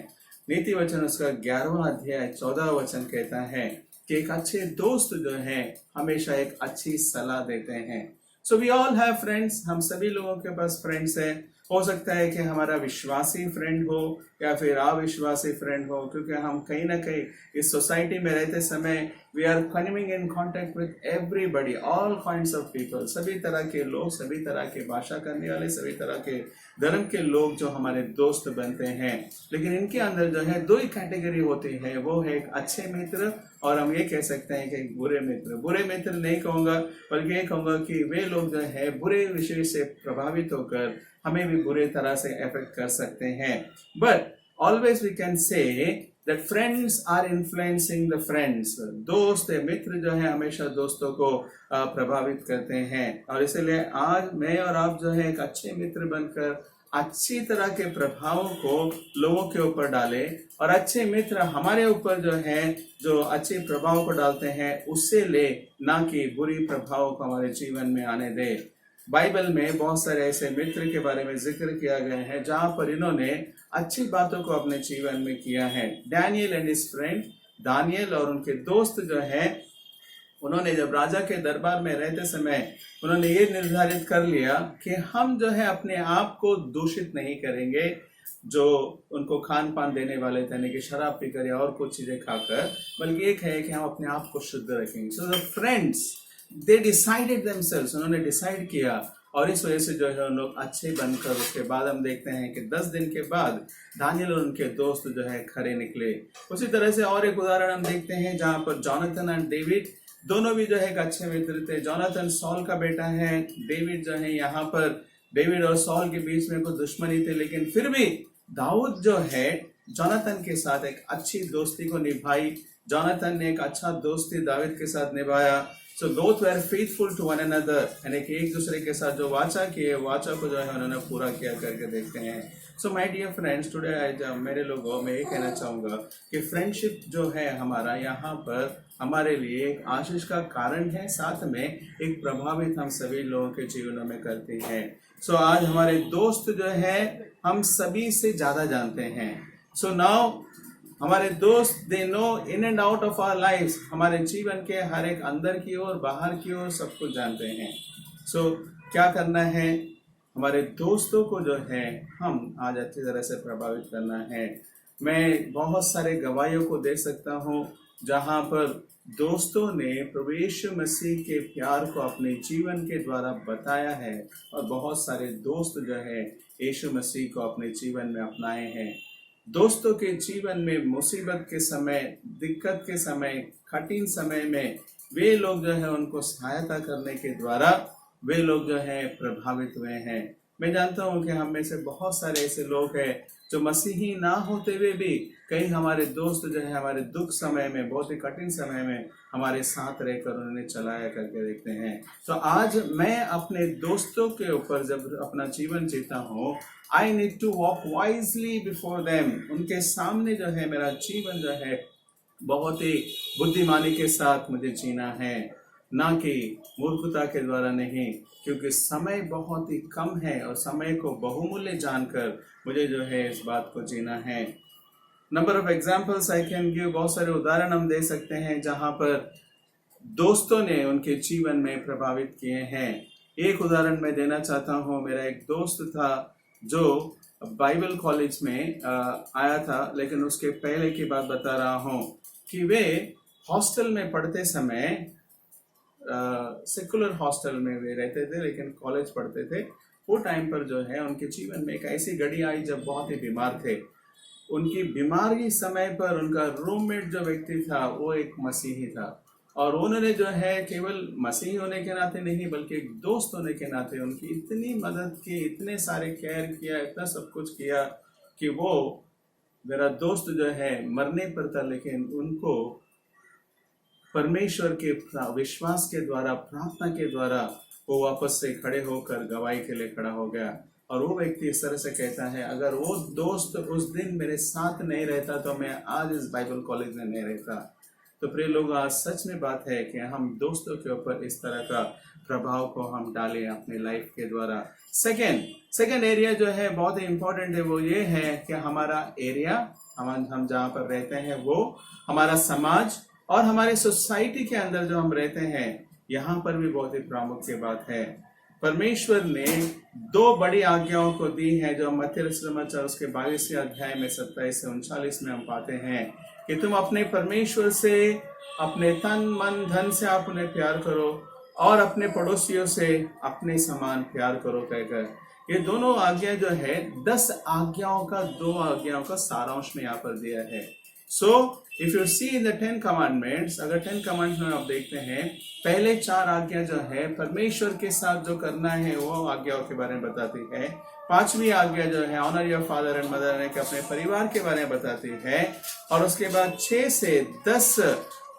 नीति वचन उसका 11वां अध्याय 14वां वचन कहता है कि एक अच्छे दोस्त जो है हमेशा एक अच्छी सलाह देते हैं। So we all have friends. हम सभी लोगों के पास फ्रेंड्स है। हो सकता है कि हमारा विश्वासी फ्रेंड हो या फिर अविश्वासी फ्रेंड हो, क्योंकि हम कहीं ना कहीं इस सोसाइटी में रहते समय we are coming in contact with everybody, all kinds of people, सभी तरह के लोग, सभी तरह के भाषा करने वाले, सभी तरह के धर्म के लोग जो हमारे दोस्त बनते हैं। लेकिन इनके अंदर जो है 2 ही कैटेगरी होती है, वो है एक अच्छे मित्र और हम ये कह सकते हैं कि एक बुरे मित्र। बुरे मित्र नहीं कहूँगा, बल्कि ये कहूँगा कि वे लोग जो है बुरे विषय से प्रभावित होकर हमें भी बुरे तरह से अफेक्ट कर सकते हैं। But always we can say that friends are influencing the friends. दोस्त मित्र जो है हमेशा दोस्तों को प्रभावित करते हैं। और इसलिए आज मैं और आप जो है एक अच्छे मित्र बनकर अच्छी तरह के प्रभावों को लोगों के ऊपर डाले, और अच्छे मित्र हमारे ऊपर जो है जो अच्छे प्रभाव को डालते हैं उससे ले, ना कि बुरी प्रभाव को हमारे जीवन में आने दे। बाइबल में बहुत सारे ऐसे मित्र के बारे में जिक्र किया गया है जहां पर इन्होंने अच्छी बातों को अपने जीवन में किया है। Daniel and his friend, Daniel और उनके दोस्त जो है, उन्होंने जब राजा के दरबार में रहते समय उन्होंने ये निर्धारित कर लिया कि हम जो है अपने आप को दूषित नहीं करेंगे, जो उनको खान पान देने वाले थे, यानी कि शराब पीकर या और कुछ चीजें खाकर, बल्कि एक है कि हम अपने आप को शुद्ध रखेंगे। So the friends they decided themselves, उन्होंने डिसाइड किया, और इस वजह से जो है उन लोग अच्छे बनकर उसके बाद हम देखते हैं कि 10 दिन के बाद दानियल और उनके दोस्त जो है खरे निकले। उसी तरह से और एक उदाहरण हम देखते हैं जहां पर जोनाथन एंड डेविड दोनों भी जो है एक अच्छे मित्र थे। जोनाथन सॉल का बेटा है, डेविड जो है यहाँ पर डेविड और सॉल के बीच में कुछ दुश्मनी थी, लेकिन फिर भी दाऊद जो है जोनाथन के साथ एक अच्छी दोस्ती को निभाई। जोनाथन ने एक अच्छा दोस्ती दाऊद के साथ निभाया। So both were faithful to one another, यानी कि एक दूसरे के साथ जो वाचा किए, वाचा को जो है उन्होंने पूरा किया करके देखते हैं। So my dear friends, today मेरे लोगों में ये कहना चाहूँगा कि फ्रेंडशिप जो है हमारा यहाँ पर हमारे लिए एक आशीष का कारण है, साथ में एक प्रभावित हम सभी लोगों के जीवनों में करते हैं। सो आज हमारे दोस्त जो है हम सभी से ज़्यादा जानते हैं। सो नाउ हमारे दोस्त they know in and out of our life, हमारे जीवन के हर एक अंदर की ओर बाहर की ओर सब कुछ जानते हैं। सो क्या करना है, हमारे दोस्तों को जो है हम आज अच्छी तरह से प्रभावित करना है। मैं बहुत सारे गवाहियों को दे सकता हूँ जहाँ पर दोस्तों ने प्रभु यीशु मसीह के प्यार को अपने जीवन के द्वारा बताया है, और बहुत सारे दोस्त जो है यीशु मसीह को अपने जीवन में अपनाए हैं। दोस्तों के जीवन में मुसीबत के समय, दिक्कत के समय, कठिन समय में वे लोग जो है उनको सहायता करने के द्वारा वे लोग जो है प्रभावित हुए हैं। मैं जानता हूँ कि हम में से बहुत सारे ऐसे लोग हैं जो मसीही ना होते हुए भी कई हमारे दोस्त जो है हमारे दुख समय में, बहुत ही कठिन समय में हमारे साथ रहकर उन्होंने चलाया करके देखते हैं। तो आज मैं अपने दोस्तों के ऊपर जब अपना जीवन जीता हूँ, I need to walk wisely before them. उनके सामने जो है मेरा जीवन जो है बहुत ही बुद्धिमानी के साथ मुझे जीना है, ना कि मूर्खता के द्वारा नहीं, क्योंकि समय बहुत ही कम है और समय को बहुमूल्य जानकर मुझे जो है इस बात को जीना है। Number of examples I can give, बहुत सारे उदाहरण हम दे सकते हैं जहाँ पर दोस्तों ने उनके जीवन में प्रभावित किए हैं। एक उदाहरण मैं देना चाहता हूँ। मेरा एक दोस्त था जो बाइबल कॉलेज में आया था, लेकिन उसके पहले की बात बता रहा हूँ कि वे हॉस्टल में पढ़ते समय, सेकुलर हॉस्टल में वे रहते थे लेकिन कॉलेज पढ़ते थे। वो टाइम पर जो है उनके जीवन में एक ऐसी घड़ी आई जब बहुत ही बीमार थे। उनकी बीमारी समय पर उनका रूममेट जो व्यक्ति था वो एक मसीही था, और उन्होंने जो है केवल मसीही होने के नाते नहीं बल्कि एक दोस्त होने के नाते उनकी इतनी मदद की, इतने सारे केयर किया, इतना सब कुछ किया कि वो मेरा दोस्त जो है मरने पर था, लेकिन उनको परमेश्वर के विश्वास के द्वारा, प्रार्थना के द्वारा वो वापस से खड़े होकर गवाही के लिए खड़ा हो गया। और वो व्यक्ति इस तरह से कहता है, अगर वो दोस्त उस दिन मेरे साथ नहीं रहता तो मैं आज इस बाइबल कॉलेज में नहीं रहता। तो प्रिय लोग, आज सच में बात है कि हम दोस्तों के ऊपर इस तरह का प्रभाव को हम डालें अपने लाइफ के द्वारा। सेकेंड एरिया जो है बहुत ही इम्पोर्टेंट है, वो ये है कि हमारा एरिया, हम जहाँ पर रहते हैं, वो हमारा समाज और हमारे सोसाइटी के अंदर जो हम रहते हैं, यहाँ पर भी बहुत ही प्रामुख्य बात है। परमेश्वर ने 2 बड़ी आज्ञाओं को दी है जो हम मत्ती समाचार उसके 22वें अध्याय में 27 से 39 में हम पाते हैं कि तुम अपने परमेश्वर से अपने तन मन धन से आप उन्हें प्यार करो और अपने पड़ोसियों से अपने समान प्यार करो कहकर। ये दोनों आज्ञा जो है 10 आज्ञाओं का 2 आज्ञाओं का सारांश में यहाँ पर दिया है। So if you see in the 10 commandments, अगर 10 commandments में आप देखते हैं, पहले 4 आज्ञा जो है परमेश्वर के साथ जो करना है वो आज्ञाओं के बारे में बताती है। 5वीं आज्ञा जो है honour your father and mother, यानी कि अपने परिवार के बारे में बताती है। और उसके बाद 6 से 10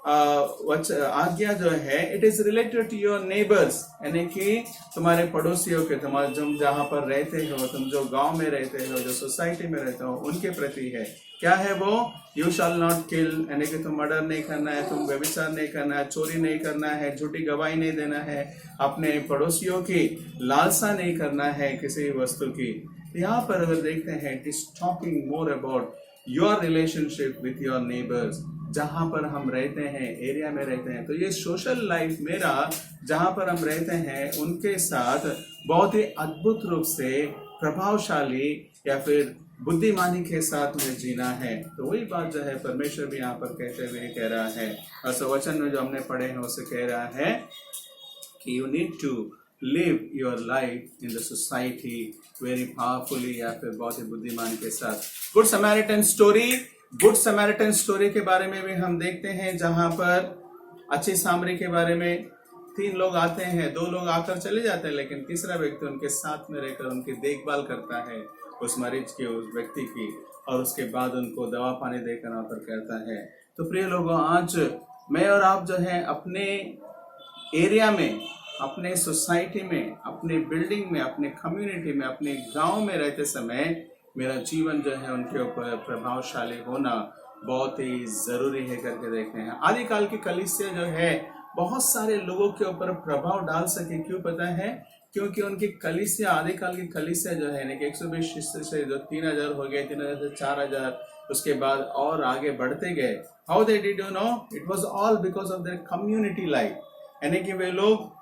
आज्ञा जो है it is related to your neighbours, यानी कि तुम्हारे पड़ोसियों के, तुम्हारे तुम जहाँ पर रहते हो, तुम जो गांव में रहते हो, जो सोसाइटी में रहते हो, उनके प्रति है। क्या है वो? यू शैल नॉट किल, यानी कि तुम मर्डर नहीं करना है, तुम व्यभिचार नहीं करना है, चोरी नहीं करना है, झूठी गवाही नहीं देना है, अपने पड़ोसियों की लालसा नहीं करना है किसी वस्तु की। यहाँ पर अगर देखते हैं it is talking more about your relationship with your neighbours, जहाँ पर हम रहते हैं, एरिया में रहते हैं। तो ये सोशल लाइफ मेरा जहाँ पर हम रहते हैं उनके साथ बहुत ही अद्भुत रूप से प्रभावशाली या फिर बुद्धिमानी के साथ में जीना है। तो वही बात जो है परमेश्वर भी यहाँ पर कहते हुए कह रहा है, और वचन में जो हमने पढ़े हैं उसे कह रहा है कि you need to live your life in the society very powerfully, या फिर बहुत ही बुद्धिमान के साथ। गुड समैरिटन स्टोरी के बारे में भी हम देखते हैं, जहाँ पर अच्छे सामरी के बारे में 3 लोग आते हैं, 2 लोग आकर चले जाते हैं, लेकिन तीसरा व्यक्ति उनके साथ में रहकर उनकी देखभाल करता है, उस मरीज की, उस व्यक्ति की, और उसके बाद उनको दवा पानी देकर वहाँ पर कहता है। तो प्रिय लोगों, आज मैं और आप जो है अपने एरिया में, अपने सोसाइटी में, अपने बिल्डिंग में, अपने कम्युनिटी में, अपने गांव में रहते समय मेरा जीवन जो है उनके ऊपर प्रभावशाली होना बहुत ही जरूरी है करके देखते हैं। आदिकाल की कलीसिया जो है बहुत सारे लोगों के ऊपर प्रभाव डाल सके। क्यों पता है? क्योंकि उनकी कलीसिया, आदिकाल की कलीसिया जो है 120 शिष्य से जो 3000 हो गए, 3000 से 4000, उसके बाद और आगे बढ़ते गए। How they did you know? It was all because of their community life, यानी कि वे लोग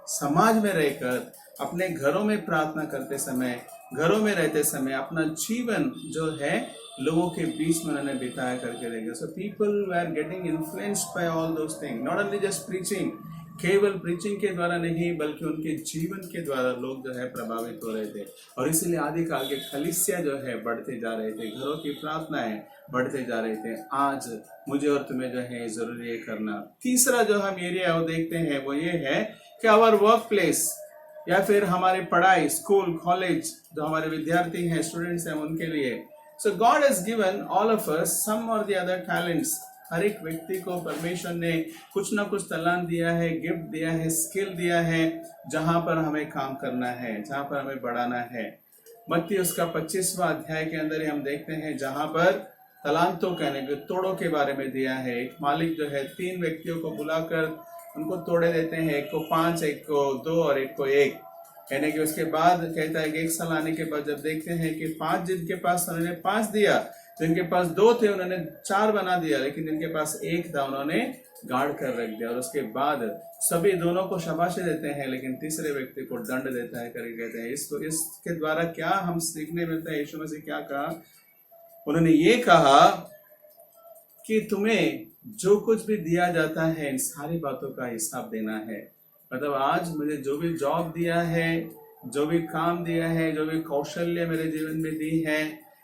समाज में रहकर अपने घरों में प्रार्थना करते समय, घरों में रहते समय अपना जीवन जो है लोगों के बीच में उन्होंने बिताया करके देखे। So people were getting influenced by all those thing, not only just preaching, केवल प्रीचिंग के द्वारा नहीं बल्कि उनके जीवन के द्वारा लोग जो है प्रभावित हो रहे थे। और इसीलिए आदिकाल के कलीसिया जो है बढ़ते जा रहे थे, घरों की प्रार्थनाएं बढ़ते जा रहे थे। आज मुझे और तुम्हें जो है जरूरी है करना। तीसरा जो हम एरिया वो देखते हैं वो ये है कि आवर वर्क प्लेस, या फिर हमारे पढ़ाई, स्कूल, कॉलेज, जो हमारे विद्यार्थी हैं, स्टूडेंट्स हैं, उनके लिए। So God has given all of us some or the other talents. हर एक व्यक्ति को परमेश्वर ने कुछ ना कुछ तलांत दिया है, गिफ्ट दिया है, स्किल दिया है, जहां पर हमें काम करना है, जहां पर हमें बढ़ाना है। मत्ती उसका 25वां अध्याय के अंदर ही हम देखते हैं जहां पर तलांतों कहने के तोड़ों के बारे में दिया है। एक मालिक जो है 3 व्यक्तियों को बुलाकर उनको तोड़े देते हैं, एक को 5, एक को 2 और एक को 1। कहने के उसके बाद कहता है कि 1 साल आने के बाद जब देखते हैं कि 5 जिनके पास उन्होंने 5 दिया, जिनके पास 2 थे उन्होंने 4 बना दिया, लेकिन जिनके पास 1 था उन्होंने गाड़ कर रख दिया। और उसके बाद सभी दोनों को शाबाशी देते हैं, लेकिन तीसरे व्यक्ति को दंड देता है करके कहते हैं। इसके द्वारा क्या हम सीखने मिलता है? यीशु मसीह क्या कहा? उन्होंने ये कहा कि तुम्हें जो कुछ भी दिया जाता है इन सारी बातों का हिसाब देना है। मतलब आज मुझे जो भी जॉब दिया है, जो भी काम दिया है, जो भी कौशल्य मेरे जीवन में दी है,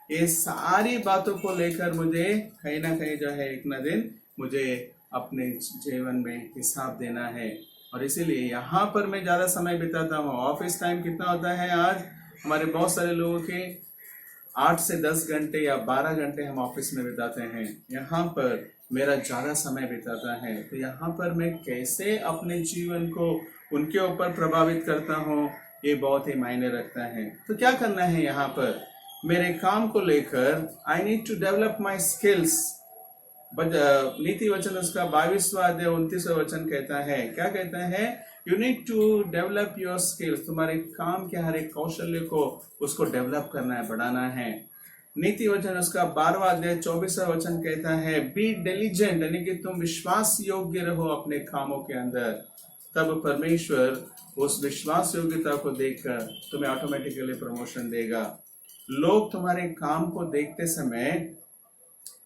ये सारी बातों को लेकर मुझे कहीं ना कहीं जो है एक ना दिन मुझे अपने जीवन में हिसाब देना है। और इसीलिए यहाँ पर मैं ज़्यादा समय बिताता हूँ। ऑफिस टाइम कितना होता है? आज हमारे बहुत सारे लोगों के 8 से 10 घंटे या 12 घंटे हम ऑफिस में बिताते हैं। यहाँ पर मेरा ज़्यादा समय बिताता है। तो यहाँ पर मैं कैसे अपने जीवन को उनके ऊपर प्रभावित करता हूँ, ये बहुत ही मायने रखता है। तो क्या करना है यहाँ पर? मेरे काम को लेकर I need to develop my skills. नीति वचन उसका 22वां अध्याय 29वां वचन कहता है, क्या कहता है? You need to develop your skills. तुम्हारे काम के हर एक कौशल्य को उसको डेवलप करना है, बढ़ाना है। नीति वचन उसका 12वां अध्याय 24वां वचन कहता है, बी डिलिजेंट, यानी कि तुम विश्वास योग्य रहो अपने कामों के अंदर। तब परमेश्वर उस विश्वास योग्यता को देखकर तुम्हें ऑटोमेटिकली प्रमोशन देगा। लोग तुम्हारे काम को देखते समय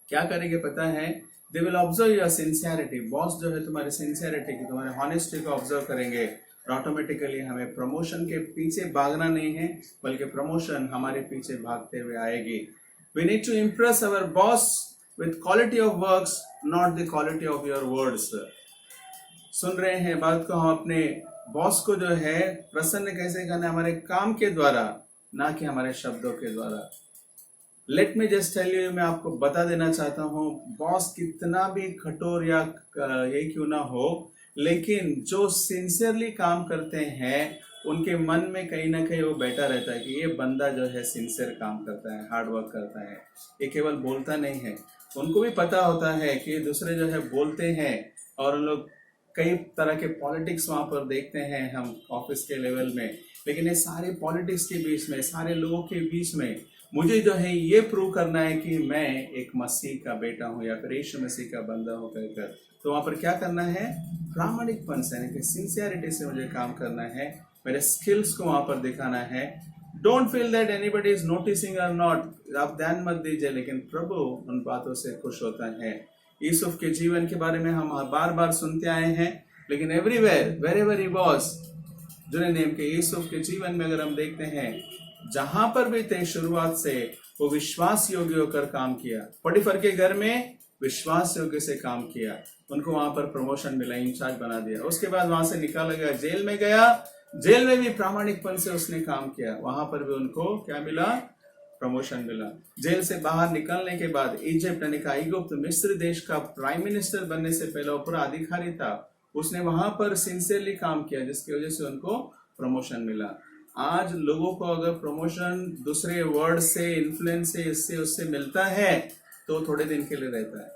क्या करेंगे पता है? They will observe your sincerity. Boss जो है तुम्हारी सिंसियरिटी की, तुम्हारे हॉनेस्टी को ऑब्जर्व करेंगे और ऑटोमेटिकली हमें प्रमोशन के पीछे भागना नहीं है, बल्कि प्रमोशन हमारे पीछे भागते हुए आएगी। We need to impress our boss with quality of works, not the quality of your words. सुन रहे हैं बात को? हम अपने बॉस को जो है प्रसन्न कैसे करना है? हमारे काम के द्वारा, ना कि हमारे शब्दों के द्वारा। Let me just tell you, मैं आपको बता देना चाहता हूँ, बॉस कितना भी कठोर या ये क्यों ना हो, लेकिन जो सिंसियरली काम करते हैं उनके मन में कहीं ना कहीं वो बैठा रहता है कि ये बंदा जो है सिंसियर काम करता है, हार्ड वर्क करता है, ये केवल बोलता नहीं है। उनको भी पता होता है कि दूसरे जो है बोलते हैं, और उन लोग कई तरह के पॉलिटिक्स वहाँ पर देखते हैं हम ऑफिस के लेवल में। लेकिन ये सारे पॉलिटिक्स के बीच में, सारे लोगों के बीच में मुझे जो है ये प्रूव करना है कि मैं एक मसीह का बेटा हूँ या फिर यीशु मसीह का बंदा हूँ कहकर। तो वहाँ पर क्या करना है? प्रामाणिकपन से, यानी कि सिंसियरिटी से मुझे काम करना है, मेरे स्किल्स को वहाँ पर दिखाना है। Don't feel that anybody is noticing और नॉट। आप ध्यान मत दीजिए, लेकिन प्रभु उन बातों से खुश होता है। यूसुफ के जीवन के बारे में हम बार बार सुनते आए हैं, लेकिन एवरीवेयर वेरेवर ही वाज, जुने नेम के यूसुफ के जीवन में अगर हम देखते हैं, जहां पर भी थे शुरुआत से वो विश्वास योग्य होकर काम किया। पोटीफर के घर में विश्वास योग्य से काम किया, उनको वहां पर प्रमोशन मिला, इंचार्ज बना दिया। उसके बाद वहां से निकाला गया, जेल में गया, जेल में भी प्रामाणिकपन से उसने काम किया, वहां पर भी उनको क्या मिला? प्रमोशन मिला। जेल से बाहर निकलने के बाद इजिप्ट यानी कि इजिप्ट मिस्र देश का प्राइम मिनिस्टर बनने से पहले ऊपर अधिकारी था, उसने वहां पर सिंसियरली काम किया, जिसकी वजह से उनको प्रमोशन मिला। आज लोगों को अगर प्रमोशन दूसरे वर्ड से, इन्फ्लुएंस से, इससे उससे मिलता है तो थोड़े दिन के लिए रहता है,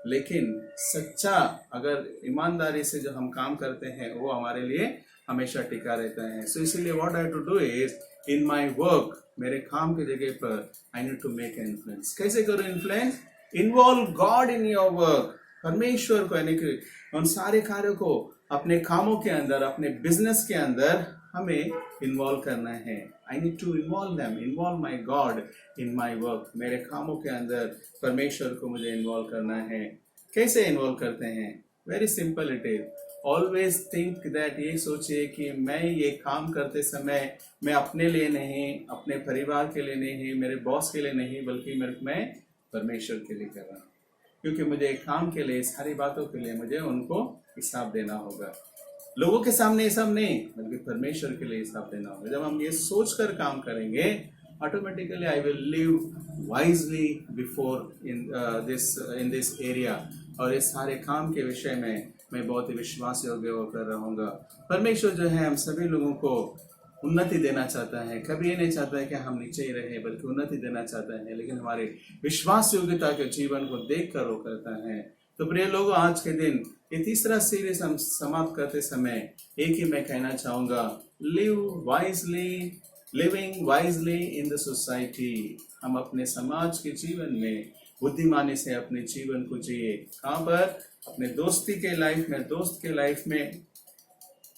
लेकिन सच्चा अगर ईमानदारी से जो हम काम करते हैं वो हमारे लिए हमेशा टिका रहता है। सो इसीलिए what I have to do is in my work, मेरे काम की जगह पर I need to make influence. कैसे करूं influence? Involve God in your work. परमेश्वर को यानी कि उन सारे कार्यों को अपने कामों के अंदर, अपने बिजनेस के अंदर हमें इन्वॉल्व करना है। I need to involve them, involve my God in my work. मेरे कामों के अंदर परमेश्वर को मुझे इन्वॉल्व करना है। कैसे इन्वॉल्व करते हैं? Very simple it is. Always think that, ये सोचिए कि मैं ये काम करते समय मैं अपने लिए नहीं, अपने परिवार के लिए नहीं, मेरे बॉस के लिए नहीं, बल्कि मैं परमेश्वर के लिए कर रहा हूँ, क्योंकि मुझे काम के लिए, सारी बातों के लिए मुझे उनको हिसाब देना होगा। लोगों के सामने ये सब नहीं, बल्कि परमेश्वर के लिए हिसाब देना होगा। जब हम ये सोचकर काम करेंगे, automatically I will live wisely before in this area, और इस सारे काम के विषय में मैं बहुत ही विश्वास योग्य होकर रहूंगा। परमेश्वर जो है हम सभी लोगों को उन्नति देना चाहता है, कभी ये नहीं चाहता है कि हम नीचे ही रहे, बल्कि उन्नति देना चाहता है, लेकिन हमारे विश्वास योग्यता के जीवन को देख कर वो करता है। तो प्रिय लोगों, आज के दिन ये तीसरा सीरीज हम समाप्त करते समय एक ही मैं कहना चाहूंगा, living wisely in the society. हम अपने समाज के जीवन में बुद्धिमानी से अपने जीवन को जिए। कहाँ पर? अपने दोस्त के लाइफ में,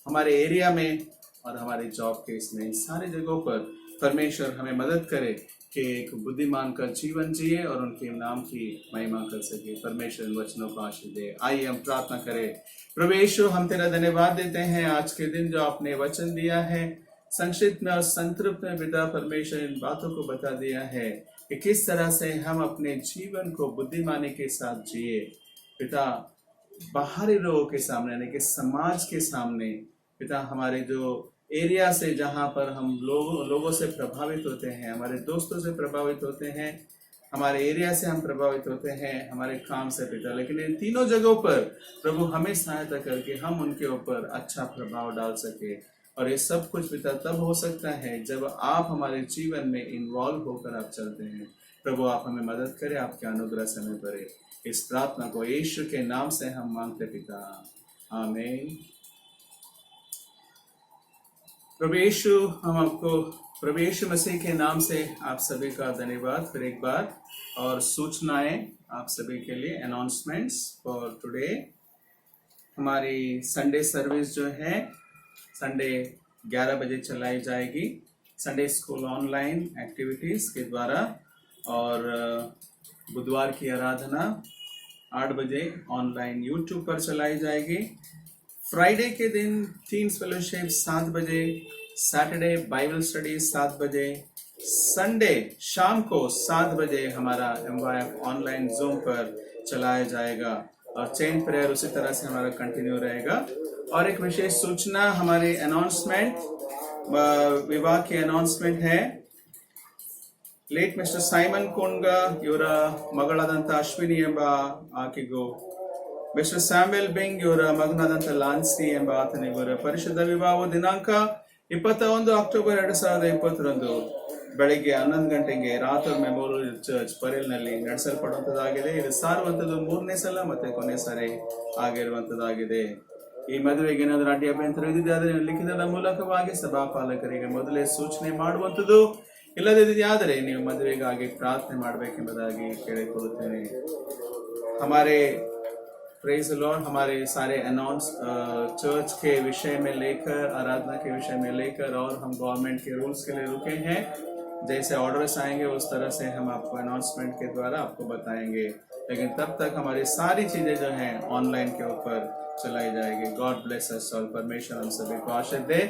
हमारे एरिया में और हमारे जॉब के इसमें, इन सारे जगहों पर परमेश्वर हमें मदद करे कि एक बुद्धिमान का जीवन जिए और उनके नाम की महिमा कर सके। परमेश्वर इन वचनों को आशीष दे। आइए हम प्रार्थना करें। प्रभु यीशु, हम तेरा धन्यवाद देते हैं आज के दिन जो आपने वचन दिया है, संक्षिप्त में और संतृप्त में पिता परमेश्वर इन बातों को बता दिया है कि किस तरह से हम अपने जीवन को बुद्धिमानी के साथ जिए। पिता, बाहरी लोगों के सामने, यानी कि समाज के सामने, पिता हमारे जो एरिया से, जहाँ पर हम लोगों से प्रभावित होते हैं, हमारे दोस्तों से प्रभावित होते हैं, हमारे एरिया से हम प्रभावित होते हैं, हमारे काम से पिता, लेकिन इन तीनों जगहों पर प्रभु हमें सहायता करके हम उनके ऊपर अच्छा प्रभाव डाल सके। और ये सब कुछ पिता तब हो सकता है जब आप हमारे जीवन में इन्वॉल्व होकर आप चलते हैं। प्रभु आप हमें मदद करें, आपके अनुग्रह से हमें भरे। इस प्रार्थना को यीशु के नाम से हम मांगते पिता, आमीन। प्रभु यीशु मसीह के नाम से आप सभी का धन्यवाद फिर एक बार। और सूचनाएं आप सभी के लिए, अनाउंसमेंट्स फॉर टुडे। हमारी संडे सर्विस जो है संडे 11 बजे चलाई जाएगी, संडे स्कूल ऑनलाइन एक्टिविटीज के द्वारा, और बुधवार की आराधना 8 बजे ऑनलाइन यूट्यूब पर चलाई जाएगी। फ्राइडे के दिन टीन्स फेलोशिप 7 बजे, सैटरडे बाइबल स्टडी 7 बजे, संडे शाम को 7 बजे हमारा MYF ऑनलाइन जूम पर चलाया जाएगा, और चेन प्रेयर उसी तरह से हमारा कंटिन्यू रहेगा। और एक विशेष सूचना, हमारे अनाउंसमेंट, विवाह की अनाउंसमेंट है। लेट मिस्टर साइमन कोन्गा ಇವರ ಮಗಳಾದಂಥ ಅಶ್ವಿನಿ ಎಂಬ ಆಕೆಗೂ, ಮಿಸ್ಟರ್ ಸ್ಯಾಮ್ಯುಯಲ್ ಬಿಂಗ್ ಇವರ ಮಗನಾದಂಥ ಲಾನ್ಸಿ ಎಂಬ ಆತನಿಗೂ ಪರಿಶುದ್ಧ ವಿವಾಹ ದಿನಾಂಕ 21 ಅಕ್ಟೋಬರ್ 2020 ಬೆಳಗ್ಗೆ 11 ಗಂಟೆಗೆ ರಾಥೋರ್ ಮೆಮೋರಿಯಲ್ ಚರ್ಚ್ ಪರೇಲ್ನಲ್ಲಿ ನಡೆಸಲ್ಪಡುವಂತದ್ದಾಗಿದೆ। ಇದು ಸಾರುವಂತದ್ದು 3ನೇ ಸಲ ಮತ್ತೆ ಕೊನೆ ಸಾರಿ ಆಗಿರುವಂತದ್ದಾಗಿದೆ। ಈ ಮದುವೆಗೆ ಏನಾದರೂ ಅಡ್ಡಿ ಅಭ್ಯಂತರ ಇದ್ದಿದ್ದರೆ ಲಿಖಿತದ ಮೂಲಕವಾಗಿ ಸಭಾಪಾಲಕರಿಗೆ ಮೊದಲೇ ಸೂಚನೆ ಮಾಡುವಂಥದ್ದು, ಇಲ್ಲದಿದ್ದರೆ ನೀವು ಮದುವೆಗಾಗಿ ಪ್ರಾರ್ಥನೆ ಮಾಡಬೇಕೆಂಬುದಾಗಿ ಕೇಳಿಕೊಳ್ಳುತ್ತೇನೆ। हमारे प्रेज लॉर्ड, हमारे सारे अनाउंस चर्च के विषय में लेकर, आराधना के विषय में लेकर, और हम गवर्नमेंट के रूल्स के लिए रुके हैं। जैसे ऑर्डर्स आएंगे उस तरह से हम आपको अनाउंसमेंट के द्वारा आपको बताएंगे, लेकिन तब तक हमारी सारी चीजें जो हैं ऑनलाइन के ऊपर चलाई जाएगी। God bless us all. परमेश्वर हम सभी को आशीष दे।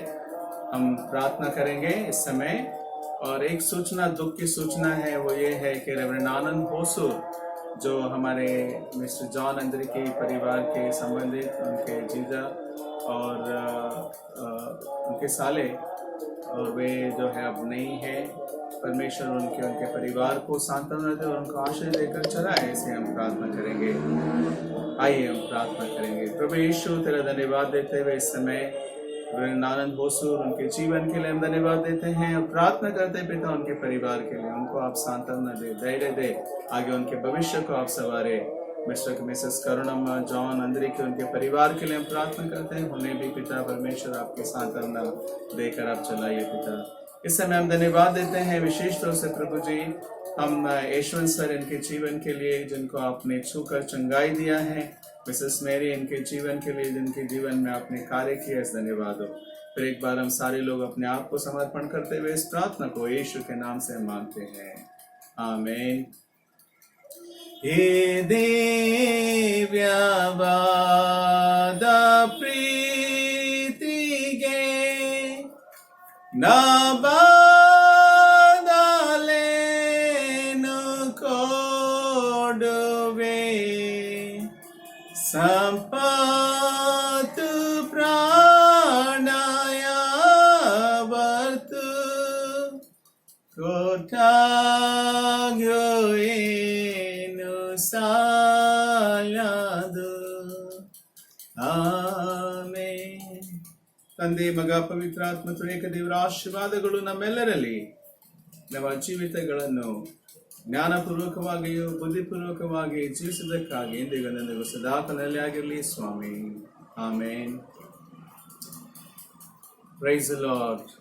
हम प्रार्थना करेंगे इस समय। और एक सूचना, दुख की सूचना है, वो ये है कि रेवरेंड आनंद होसूर, जो हमारे मिस्टर जॉन अंदर के परिवार के संबंधित, उनके जीजा और उनके साले, और वे जो है अब नहीं है। परमेश्वर उनके परिवार को सांत्वना दे और उनको आशीष देकर चलाए, इसे हम प्रार्थना करेंगे। आइए हम प्रार्थना करेंगे। प्रभु यीशु, तेरा धन्यवाद देते हुए इस समय आनंद होसूर, उनके जीवन के लिए हम धन्यवाद देते हैं और प्रार्थना करते हैं पिता उनके परिवार के लिए, उनको आप सांत्वना दे, धैर्य दे, आगे उनके भविष्य को आप सवारे। मिस्टर मिसेस करुणम्मा, जॉन अंदरी के, उनके परिवार के लिए हम प्रार्थना करते हैं। उन्हें भी पिता परमेश्वर आपकी सांत्वना देकर आप चलाइए पिता। इस समय हम धन्यवाद देते हैं विशेष तौर से प्रभु जी, हम यशवंत सर इनके जीवन के लिए, जिनको आपने छूकर चंगाई दिया है, मिसेस मेरी इनके जीवन के लिए, जिनके जीवन में आपने कार्य किया, इस धन्यवाद हो। फिर एक बार हम सारे लोग अपने आप को समर्पण करते हुए इस प्रार्थना को यीशु के नाम से मांगते हैं, आमीन। हे दिव्यवाद प्रीतिगे ನಬದಲೇನು ಕೊಡುವೆ, ಸಂಪತ್ತು ಕಾಗ್ಯೋ ಏನು ಸಾಲದು. ಆಮೆನ್. ತಂದೆ, ಮಗ, ಪವಿತ್ರಾತ್ಮ ತ್ರಿಯೇಕ ದೇವರ ಆಶೀರ್ವಾದಗಳು ನಮ್ಮೆಲ್ಲರಲ್ಲಿ ನಮ್ಮ ಜೀವಿತಗಳನ್ನು ಜ್ಞಾನಪೂರ್ವಕವಾಗಿಯೂ ಬುದ್ಧಿಪೂರ್ವಕವಾಗಿ ಜೀವಿಸುವುದಕ್ಕಾಗಿ ಎಂದಿಗೂ ನನಗೂ ಸದಾಕಾಲದಲ್ಲಿ ಆಗಿರಲಿ ಸ್ವಾಮಿ. ಆಮೇನ್. Praise the lord.